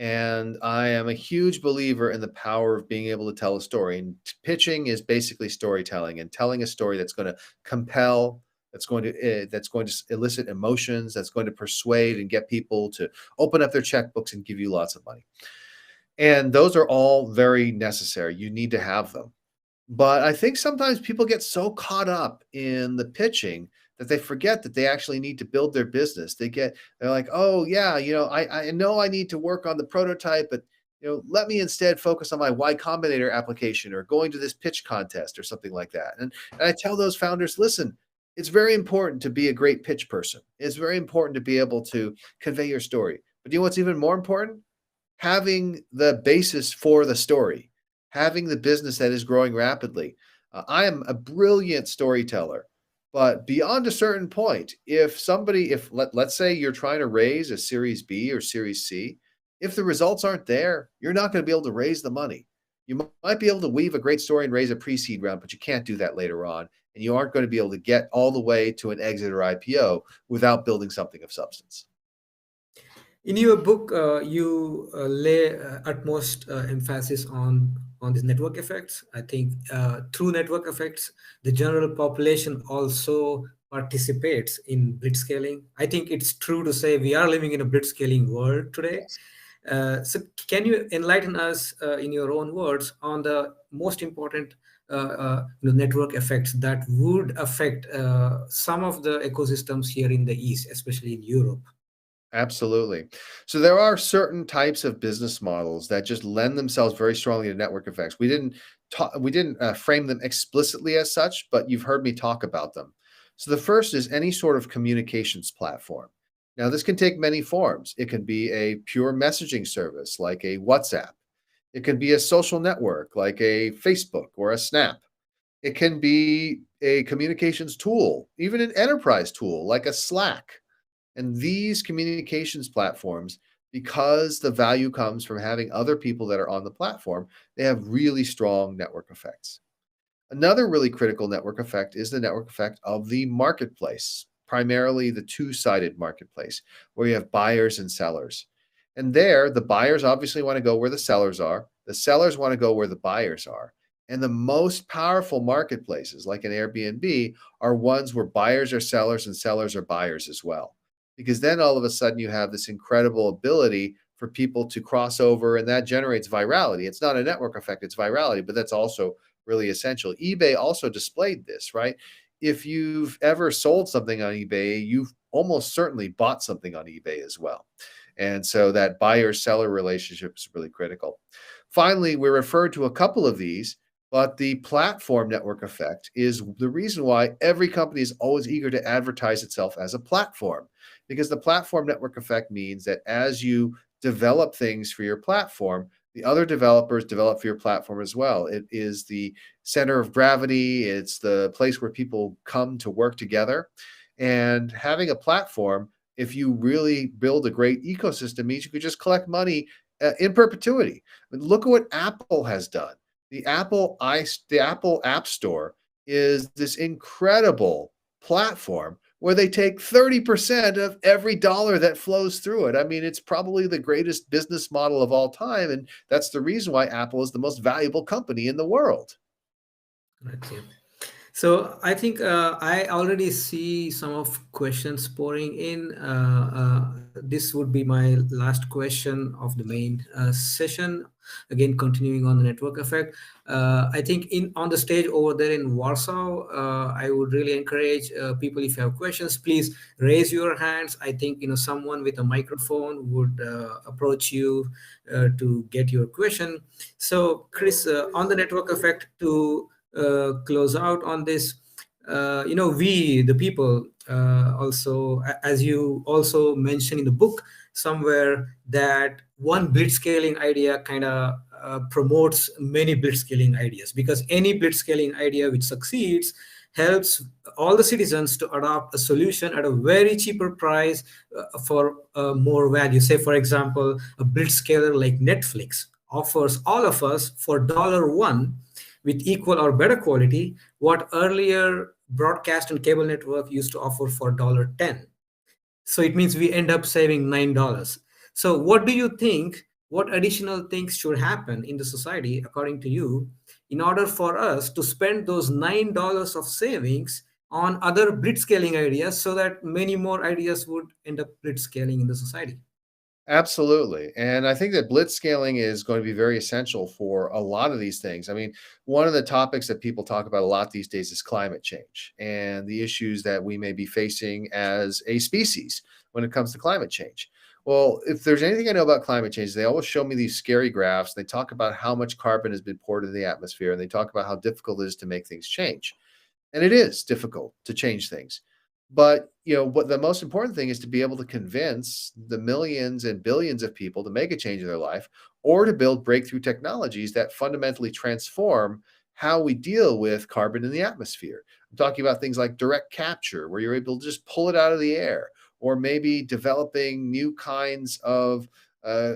And I am a huge believer in the power of being able to tell a story. And pitching is basically storytelling and telling a story that's going to compel, that's going to elicit emotions, that's going to persuade and get people to open up their checkbooks and give you lots of money. And those are all very necessary. You need to have them. But I think sometimes people get so caught up in the pitching that they forget that they actually need to build their business. They're like, oh yeah, I know I need to work on the prototype, but let me instead focus on my Y Combinator application or going to this pitch contest or something like that. And I tell those founders, listen, it's very important to be a great pitch person. It's very important to be able to convey your story. But you know what's even more important? Having the basis for the story, having the business that is growing rapidly. I am a brilliant storyteller, but beyond a certain point, let's say you're trying to raise a Series B or Series C, if the results aren't there, you're not going to be able to raise the money. You might be able to weave a great story and raise a pre-seed round, but you can't do that later on. And you aren't going to be able to get all the way to an exit or IPO without building something of substance. In your book, you lay utmost emphasis on these network effects. I think through network effects, the general population also participates in blitzscaling? I think it's true to say we are living in a blitzscaling world today. So can you enlighten us in your own words on the most important network effects that would affect some of the ecosystems here in the East, especially in Europe? Absolutely. So there are certain types of business models that just lend themselves very strongly to network effects. We didn't frame them explicitly as such, but you've heard me talk about them. So the first is any sort of communications platform. Now, this can take many forms. It can be a pure messaging service like a WhatsApp. It can be a social network like a Facebook or a Snap. It can be a communications tool, even an enterprise tool like a Slack. And these communications platforms, because the value comes from having other people that are on the platform, they have really strong network effects. Another really critical network effect is the network effect of the marketplace, primarily the two-sided marketplace, where you have buyers and sellers. And there, the buyers obviously want to go where the sellers are. The sellers want to go where the buyers are. And the most powerful marketplaces, like an Airbnb, are ones where buyers are sellers and sellers are buyers as well. Because then all of a sudden you have this incredible ability for people to cross over, and that generates virality. It's not a network effect, it's virality, but that's also really essential. eBay also displayed this, right? If you've ever sold something on eBay, you've almost certainly bought something on eBay as well. And so that buyer seller relationship is really critical. Finally, we referred to a couple of these, but the platform network effect is the reason why every company is always eager to advertise itself as a platform, because the platform network effect means that as you develop things for your platform, the other developers develop for your platform as well. It is the center of gravity. It's the place where people come to work together. And having a platform, if you really build a great ecosystem, means you could just collect money in perpetuity. I mean, look at what Apple has done. The Apple App Store is this incredible platform where they take 30% of every dollar that flows through it. I mean, it's probably the greatest business model of all time, and that's the reason why Apple is the most valuable company in the world. Right, yeah. So I think I already see some of questions pouring in. This would be my last question of the main session. Again, continuing on the network effect. I think on the stage over there in Warsaw, I would really encourage people, if you have questions, please raise your hands. I think someone with a microphone would approach you to get your question. So Chris, on the network effect, to close out on this, we the people also, as you also mentioned in the book somewhere, that one blitzscaling idea kind of promotes many blitzscaling ideas, because any blitzscaling idea which succeeds helps all the citizens to adopt a solution at a very cheaper price for more value. Say, for example, a blitzscaler like Netflix offers all of us for $1 with equal or better quality what earlier broadcast and cable network used to offer for $10. So it means we end up saving $9. So what do you think, what additional things should happen in the society, according to you, in order for us to spend those $9 of savings on other blitzscaling ideas, so that many more ideas would end up blitzscaling in the society? Absolutely. And I think that blitzscaling is going to be very essential for a lot of these things. I mean, one of the topics that people talk about a lot these days is climate change and the issues that we may be facing as a species when it comes to climate change. Well, if there's anything I know about climate change, they always show me these scary graphs. They talk about how much carbon has been poured into the atmosphere, and they talk about how difficult it is to make things change. And it is difficult to change things. But, what the most important thing is to be able to convince the millions and billions of people to make a change in their life, or to build breakthrough technologies that fundamentally transform how we deal with carbon in the atmosphere. I'm talking about things like direct capture, where you're able to just pull it out of the air, or maybe developing new kinds of uh,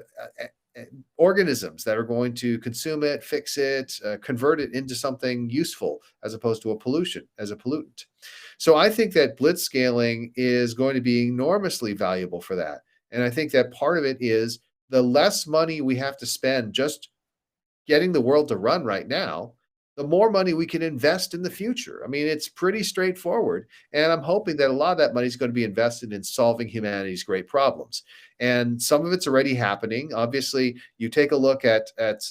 organisms that are going to consume it, fix it, convert it into something useful, as opposed to a pollutant. So I think that blitzscaling is going to be enormously valuable for that. And I think that part of it is the less money we have to spend just getting the world to run right now, the the more money we can invest in the future. I mean, it's pretty straightforward. And I'm hoping that a lot of that money is going to be invested in solving humanity's great problems. And some of it's already happening. Obviously, you take a look at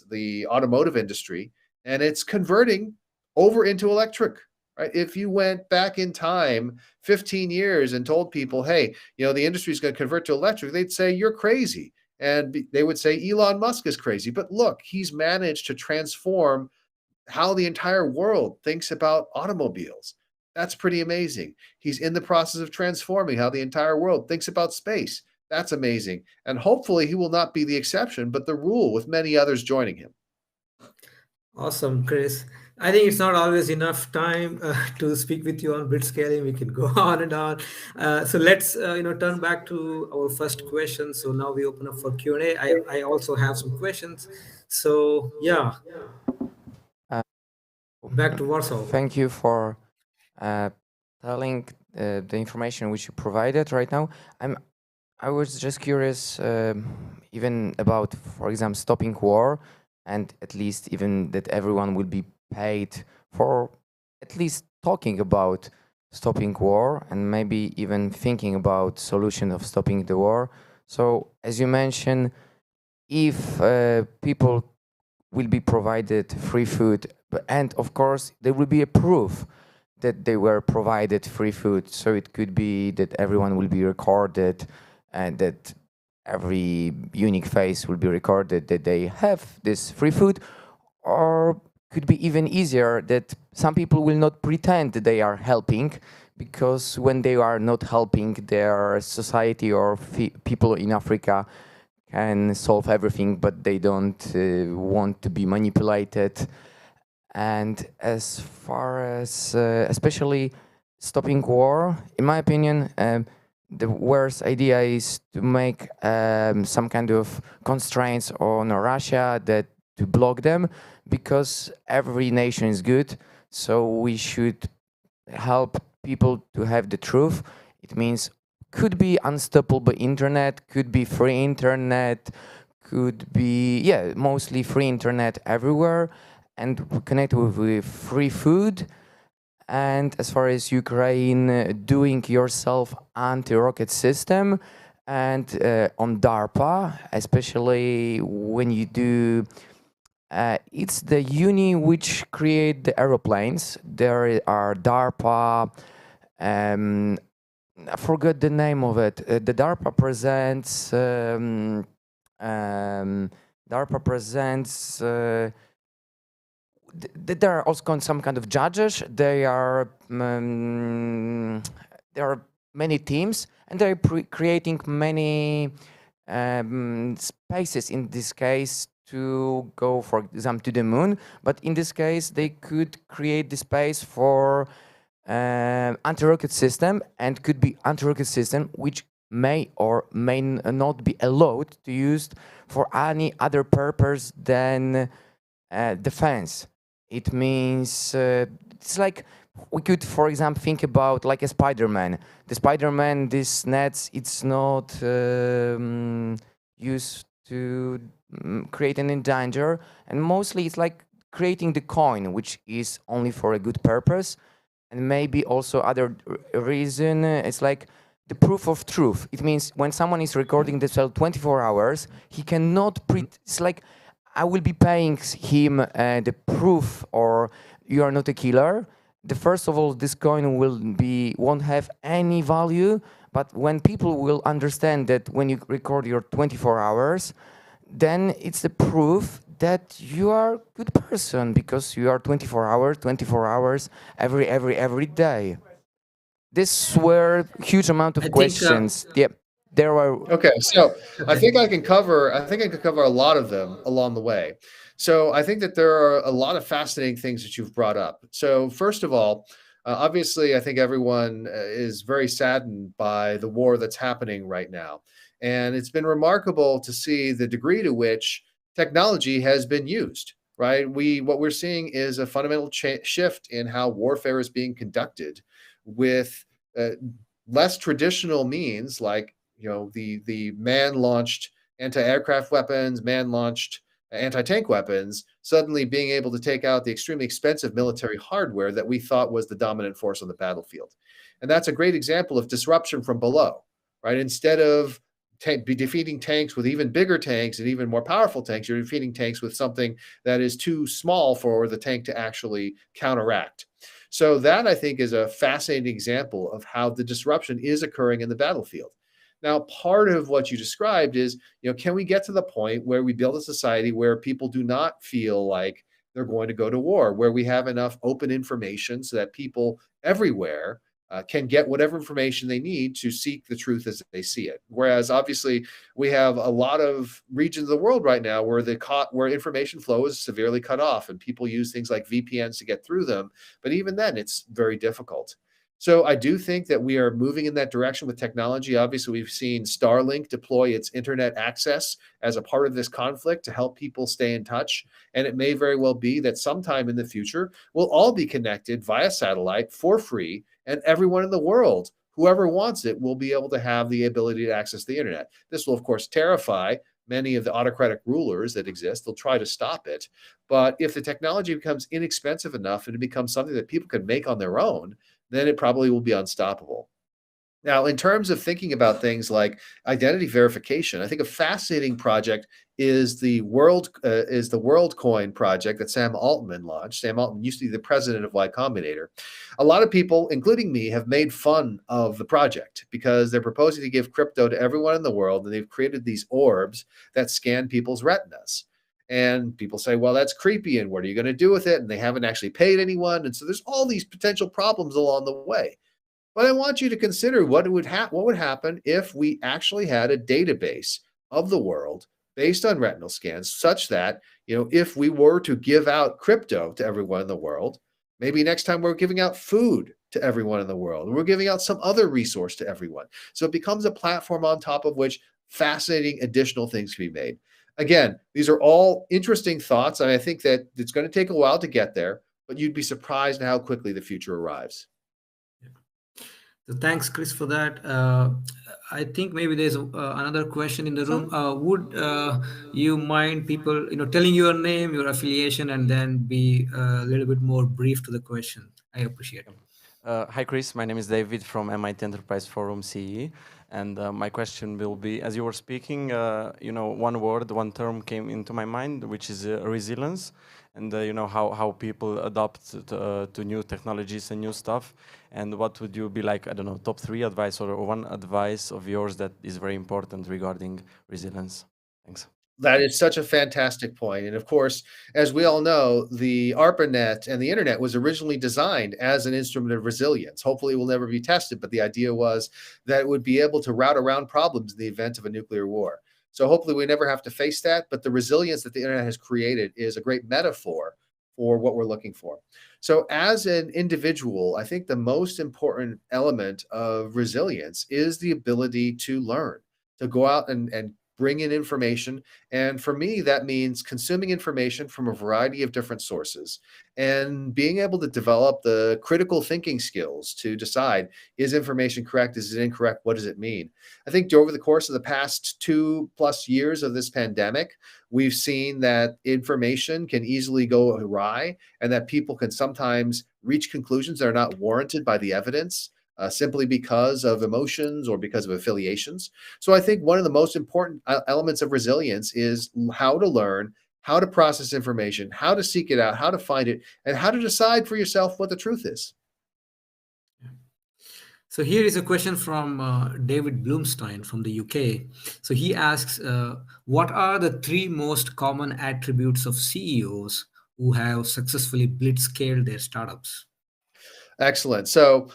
the automotive industry, and it's converting over into electric. Right? If you went back in time 15 years and told people, hey, the industry is going to convert to electric, they'd say you're crazy. And they would say Elon Musk is crazy. But look, he's managed to transform how the entire world thinks about automobiles. That's pretty amazing. He's in the process of transforming how the entire world thinks about space. That's amazing. And hopefully he will not be the exception, but the rule, with many others joining him. Awesome, Chris. I think it's not always enough time to speak with you on Blitzscaling. We can go on and on. So let's turn back to our first question. So now we open up for Q&A. I also have some questions. So yeah, back to Warsaw. Thank you for telling the information which you provided right now. I was just curious, even about, for example, stopping war, and at least even that everyone will be paid for at least talking about stopping war, and maybe even thinking about solution of stopping the war. So as you mentioned, if people will be provided free food, and of course there will be a proof that they were provided free food, so it could be that everyone will be recorded, and that every unique face will be recorded that they have this free food. Or could be even easier that some people will not pretend that they are helping, because when they are not helping, their society or people in Africa can solve everything, but they don't want to be manipulated. And as far as especially stopping war, in my opinion, the worst idea is to make some kind of constraints on Russia that to block them, because every nation is good. So we should help people to have the truth. It means could be unstoppable internet, could be free internet, could be, mostly free internet everywhere, and connect with free food. And as far as Ukraine, doing yourself anti-rocket system, and on DARPA, especially when you do, it's the uni which create the aeroplanes. There are DARPA, I forgot the name of it. The DARPA presents, there are also some kind of judges. There are many teams, and they're creating many spaces, in this case, to go, for example, to the moon. But in this case, they could create the space for anti-rocket system, and could be anti-rocket system which may or may not be allowed to use for any other purpose than defense. It means it's like we could, for example, think about like a Spider-Man. The Spider-Man, this nets, it's not used to create any danger, and mostly it's like creating the coin, which is only for a good purpose. And maybe also other reason, it's like the proof of truth. It means when someone is recording the cell 24 hours, he cannot it's like, I will be paying him the proof, or you are not a killer. The first of all, this coin won't have any value. But when people will understand that when you record your 24 hours, then it's the proof that you are a good person, because you are 24 hours every day. These were huge amount of questions. There were. Okay, so I think I can cover a lot of them along the way. So I think that there are a lot of fascinating things that you've brought up. So first of all, obviously, I think everyone is very saddened by the war that's happening right now. And it's been remarkable to see the degree to which technology has been used, right? What we're seeing is a fundamental shift in how warfare is being conducted, with less traditional means, like the man-launched anti-aircraft weapons, man-launched anti-tank weapons, suddenly being able to take out the extremely expensive military hardware that we thought was the dominant force on the battlefield. And that's a great example of disruption from below, right? Instead of be defeating tanks with even bigger tanks and even more powerful tanks, you're defeating tanks with something that is too small for the tank to actually counteract. So that, I think, is a fascinating example of how the disruption is occurring in the battlefield. Now, part of what you described is, can we get to the point where we build a society where people do not feel like they're going to go to war, where we have enough open information so that people everywhere can get whatever information they need to seek the truth as they see it. Whereas, obviously, we have a lot of regions of the world right now where where information flow is severely cut off, and people use things like VPNs to get through them. But even then, it's very difficult. So I do think that we are moving in that direction with technology. Obviously, we've seen Starlink deploy its internet access as a part of this conflict to help people stay in touch. And it may very well be that sometime in the future, we'll all be connected via satellite for free, and everyone in the world, whoever wants it, will be able to have the ability to access the internet. This will, of course, terrify many of the autocratic rulers that exist. They'll try to stop it. But if the technology becomes inexpensive enough and it becomes something that people can make on their own, then it probably will be unstoppable. Now, in terms of thinking about things like identity verification, I think a fascinating project is the WorldCoin project that Sam Altman launched. Sam Altman used to be the president of Y Combinator. A lot of people, including me, have made fun of the project because they're proposing to give crypto to everyone in the world, and they've created these orbs that scan people's retinas. And people say, well, that's creepy, and what are you going to do with it? And they haven't actually paid anyone. And so there's all these potential problems along the way. But I want you to consider what would happen if we actually had a database of the world based on retinal scans, such that, if we were to give out crypto to everyone in the world, maybe next time we're giving out food to everyone in the world, and we're giving out some other resource to everyone. So it becomes a platform on top of which fascinating additional things can be made. Again, these are all interesting thoughts, and I think that it's going to take a while to get there, but you'd be surprised at how quickly the future arrives. So thanks, Chris, for that. I think maybe there's another question in the room. Would you mind people, telling your name, your affiliation, and then be a little bit more brief to the question? I appreciate it. Hi, Chris. My name is David from MIT Enterprise Forum CE. And my question will be, as you were speaking, one term came into my mind, which is resilience. And how people adapt to new technologies and new stuff. And what would you be like, I don't know, top 3 advice or one advice of yours that is very important regarding resilience? Thanks. That is such a fantastic point. And of course, as we all know, the ARPANET and the internet was originally designed as an instrument of resilience. Hopefully it will never be tested, but the idea was that it would be able to route around problems in the event of a nuclear war. So hopefully we never have to face that, but the resilience that the internet has created is a great metaphor for what we're looking for. So as an individual, I think the most important element of resilience is the ability to learn, to go out and bring in information. And for me, that means consuming information from a variety of different sources and being able to develop the critical thinking skills to decide, is information correct? Is it incorrect? What does it mean? I think over the course of the past 2+ years of this pandemic, we've seen that information can easily go awry and that people can sometimes reach conclusions that are not warranted by the evidence. Simply because of emotions or because of affiliations. So I think one of the most important elements of resilience is how to learn, how to process information, how to seek it out, how to find it, and how to decide for yourself what the truth is. So here is a question from David Bloomstein from the UK. So he asks, what are the 3 most common attributes of CEOs who have successfully blitzscaled their startups? Excellent. So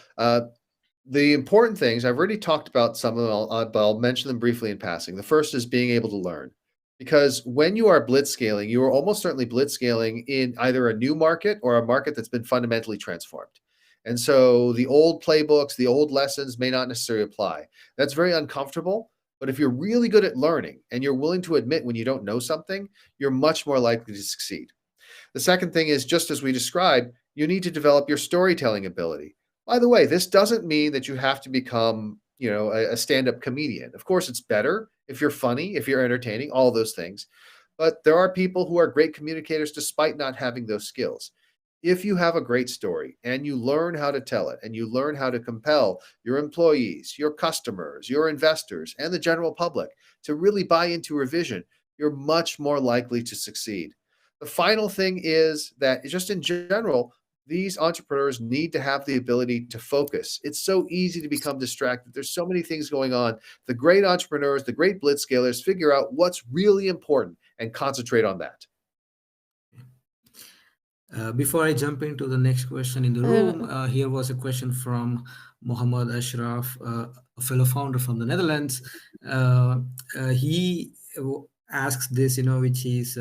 the important things, I've already talked about some of them, but I'll mention them briefly in passing. The first is being able to learn. Because when you are blitzscaling, you are almost certainly blitzscaling in either a new market or a market that's been fundamentally transformed. And so the old playbooks, the old lessons may not necessarily apply. That's very uncomfortable. But if you're really good at learning and you're willing to admit when you don't know something, you're much more likely to succeed. The second thing is, just as we described, you need to develop your storytelling ability. By the way, this doesn't mean that you have to become, a stand-up comedian. Of course, it's better if you're funny, if you're entertaining, all those things. but there are people who are great communicators despite not having those skills. If you have a great story and you learn how to tell it and you learn how to compel your employees, your customers, your investors, and the general public to really buy into your vision, you're much more likely to succeed. The final thing is that just in general, these entrepreneurs need to have the ability to focus. It's so easy to become distracted. There's so many things going on. The great entrepreneurs, the great blitzscalers figure out what's really important and concentrate on that. Before I jump into the next question in the room, here was a question from Mohammed Ashraf, a fellow founder from the Netherlands. He asks this, which is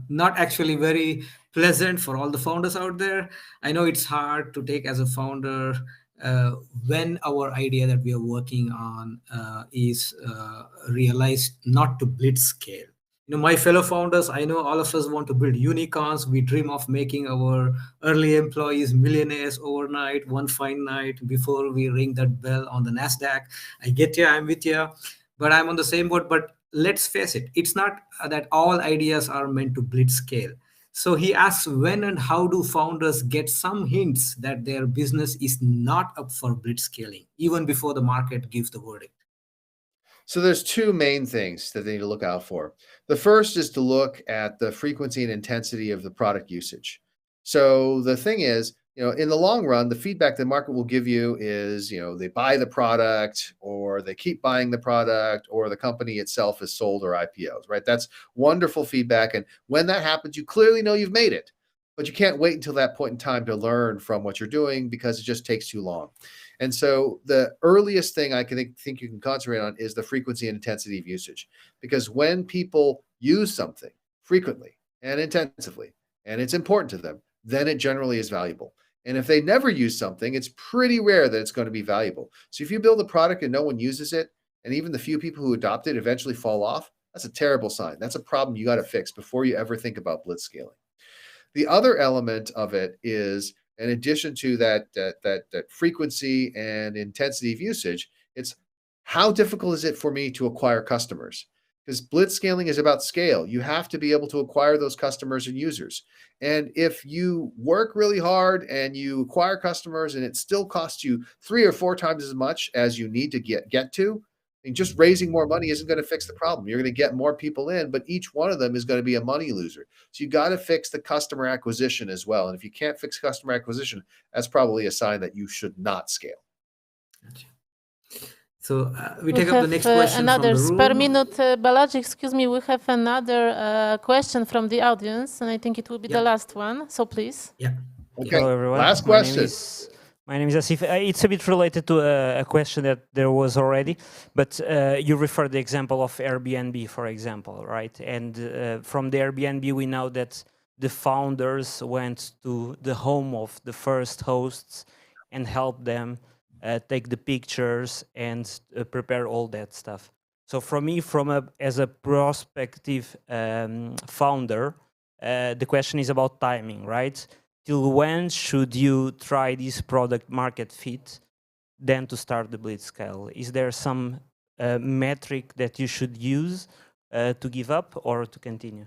not actually very pleasant for all the founders out there. I know it's hard to take as a founder when our idea that we are working on is realized not to blitz scale. My fellow founders, I know all of us want to build unicorns. We dream of making our early employees millionaires overnight, one fine night before we ring that bell on the NASDAQ. I get you, I'm with you, but I'm on the same boat. But let's face it, it's not that all ideas are meant to blitz scale. So he asks, when and how do founders get some hints that their business is not up for blitz scaling, even before the market gives the verdict? So there's two main things that they need to look out for. The first is to look at the frequency and intensity of the product usage. So the thing is, in the long run, the feedback the market will give you is, they buy the product or they keep buying the product or the company itself is sold or IPOs, right? That's wonderful feedback. And when that happens, you clearly know you've made it, but you can't wait until that point in time to learn from what you're doing because it just takes too long. And so the earliest thing I think you can concentrate on is the frequency and intensity of usage. Because when people use something frequently and intensively, and it's important to them, then it generally is valuable. And if they never use something, it's pretty rare that it's going to be valuable. So if you build a product and no one uses it, and even the few people who adopt it eventually fall off, that's a terrible sign. That's a problem you got to fix before you ever think about blitzscaling. The other element of it is, in addition to that frequency and intensity of usage, it's how difficult is it for me to acquire customers? Because blitzscaling is about scale. You have to be able to acquire those customers and users. And if you work really hard and you acquire customers and it still costs you 3 or 4 times as much as you need to get to, and just raising more money isn't going to fix the problem. You're going to get more people in, but each one of them is going to be a money loser. So you got to fix the customer acquisition as well. And if you can't fix customer acquisition, that's probably a sign that you should not scale. Gotcha. So we take up the next question from the room. Per minute, Balaji, excuse me, we have another question from the audience, and I think it will be the last one. So please. Yeah. Okay. Hello, everyone. Last question. My name is Asif. It's a bit related to a question that there was already, but you referred the example of Airbnb, for example, right? And from the Airbnb, we know that the founders went to the home of the first hosts and helped them take the pictures and prepare all that stuff. So for me, as a prospective founder, the question is about timing, right? Till when should you try this product market fit, then to start the blitzscale? Is there some metric that you should use to give up or to continue?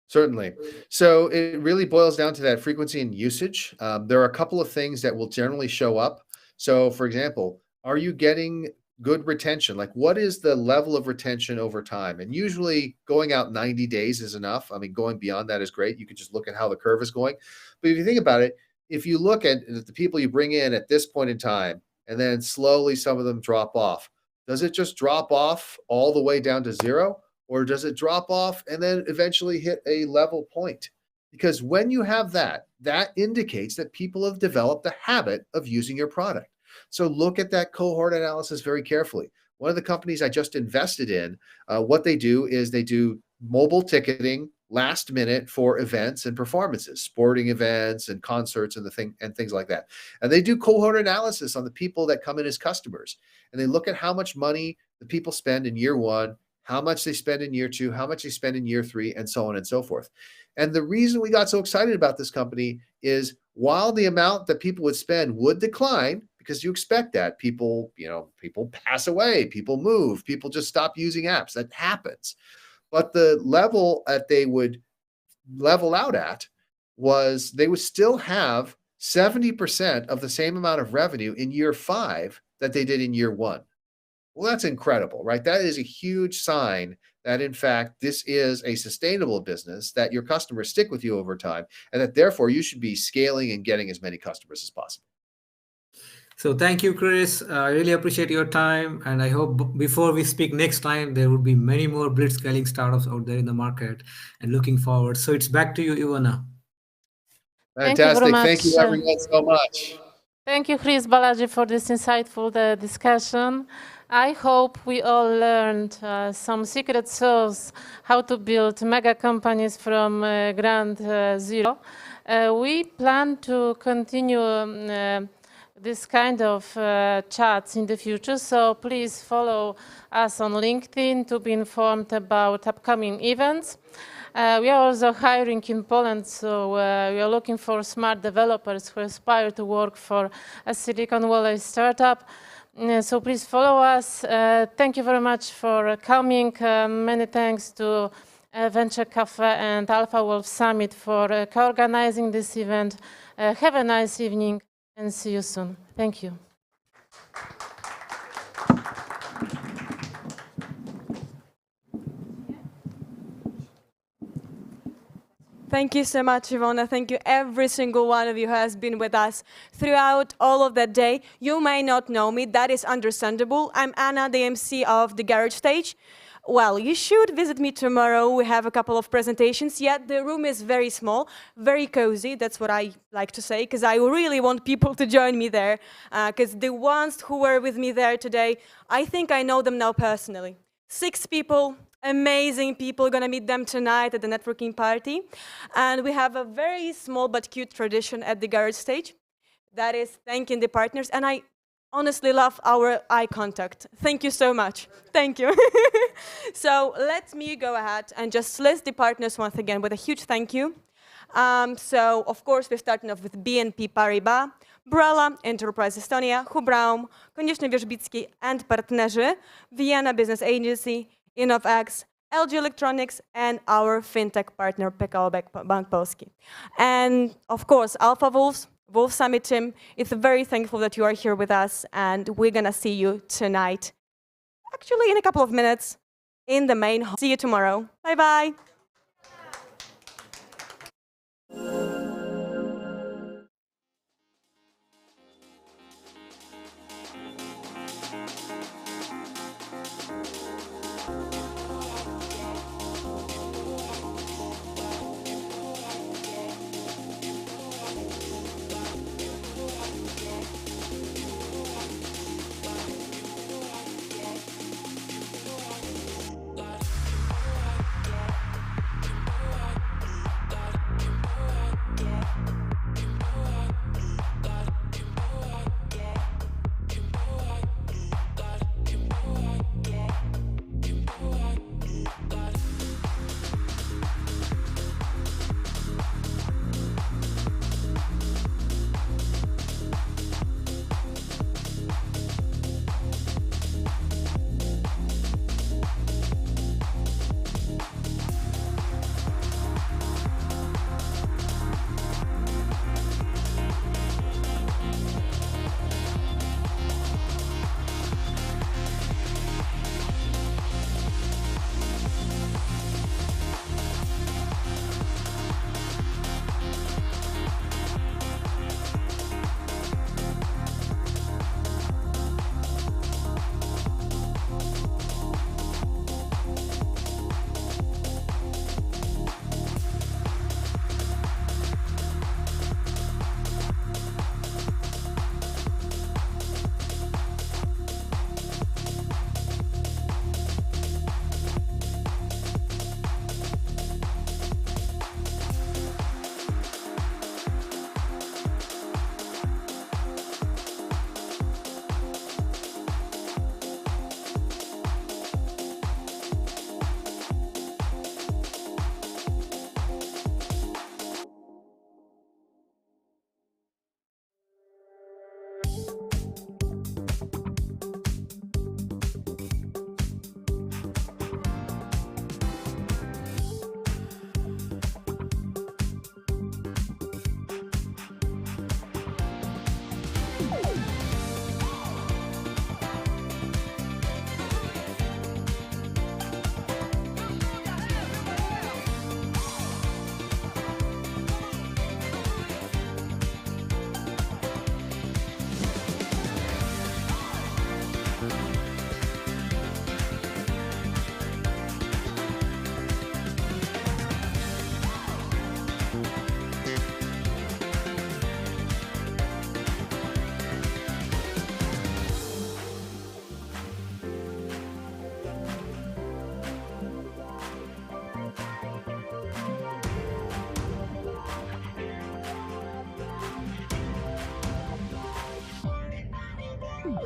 Certainly. So it really boils down to that frequency and usage. There are a couple of things that will generally show up. So for example, are you getting good retention? Like what is the level of retention over time? And usually going out 90 days is enough. I mean, going beyond that is great. You can just look at how the curve is going. But if you think about it, if you look at the people you bring in at this point in time, and then slowly some of them drop off, does it just drop off all the way down to zero? Or does it drop off and then eventually hit a level point? Because when you have that, that indicates that people have developed the habit of using your product. So look at that cohort analysis very carefully. One of the companies I just invested in, what they do is they do mobile ticketing last minute for events and performances, sporting events and concerts and things like that. And they do cohort analysis on the people that come in as customers. And they look at how much money the people spend in year 1, how much they spend in year 2, how much they spend in year 3, and so on and so forth. And the reason we got so excited about this company is while the amount that people would spend would decline, because you expect that people pass away, people move, people just stop using apps. That happens. But the level that they would level out at was they would still have 70% of the same amount of revenue in year 5 that they did in year 1. Well, that's incredible, right? That is a huge sign that, in fact, this is a sustainable business, that your customers stick with you over time, and that therefore you should be scaling and getting as many customers as possible. So thank you, Chris. I really appreciate your time. And I hope before we speak next time, there would be many more Blitzscaling startups out there in the market, and looking forward. So it's back to you, Ivana. Fantastic. Thank you, everyone, so much. Thank you, Chris, Balaji, for this insightful discussion. I hope we all learned some secret sauce how to build mega companies from ground zero. We plan to continue this kind of chats in the future, so please follow us on LinkedIn to be informed about upcoming events. We are also hiring in Poland, so we are looking for smart developers who aspire to work for a Silicon Valley startup. So please follow us. Thank you very much for coming. Many thanks to Venture Cafe and Alpha Wolf Summit for co-organizing this event. Have a nice evening and see you soon. Thank you. Thank you so much, Ivana. Thank you, every single one of you who has been with us throughout all of that day. You may not know me. That is understandable. I'm Anna, the MC of the Garage Stage. Well, you should visit me tomorrow. We have a couple of presentations. Yet the room is very small, very cozy. That's what I like to say, because I really want people to join me there. Because the ones who were with me there today, I think I know them now personally. 6 people. Amazing people, gonna meet them tonight at the networking party. And we have a very small but cute tradition at the Garage Stage. That is thanking the partners. And I honestly love our eye contact. Thank you so much. Thank you. So let me go ahead and just list the partners once again with a huge thank you. So of course, we're starting off with BNP Paribas, Brala, Enterprise Estonia, Hubraum, Konieczny Wierzbicki and partnerzy, Vienna Business Agency, InnovX, LG Electronics, and our fintech partner, PKO Bank Polski. And of course, Alpha Wolf Summit team, it's very thankful that you are here with us, and we're gonna see you tonight, actually in a couple of minutes, in the main hall. See you tomorrow. Bye-bye.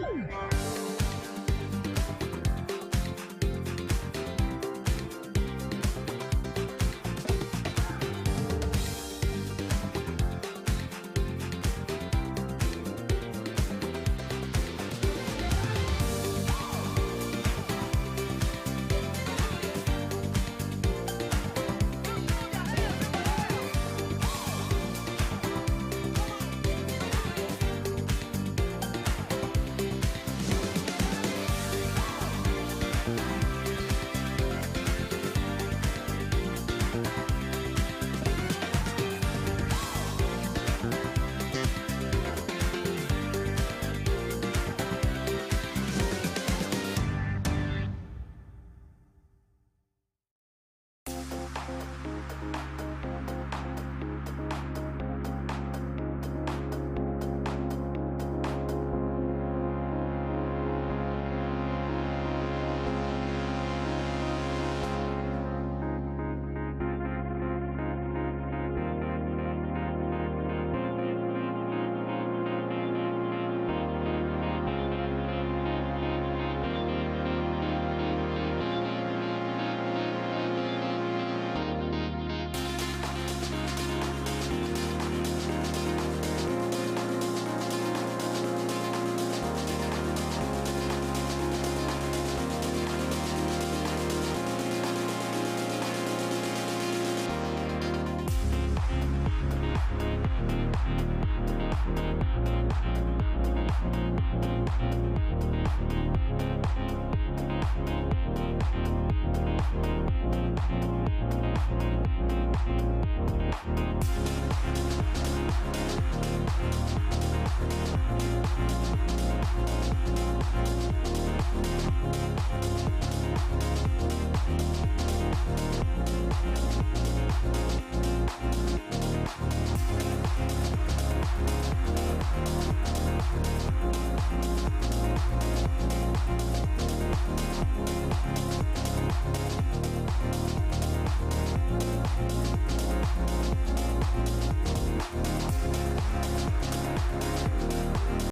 you.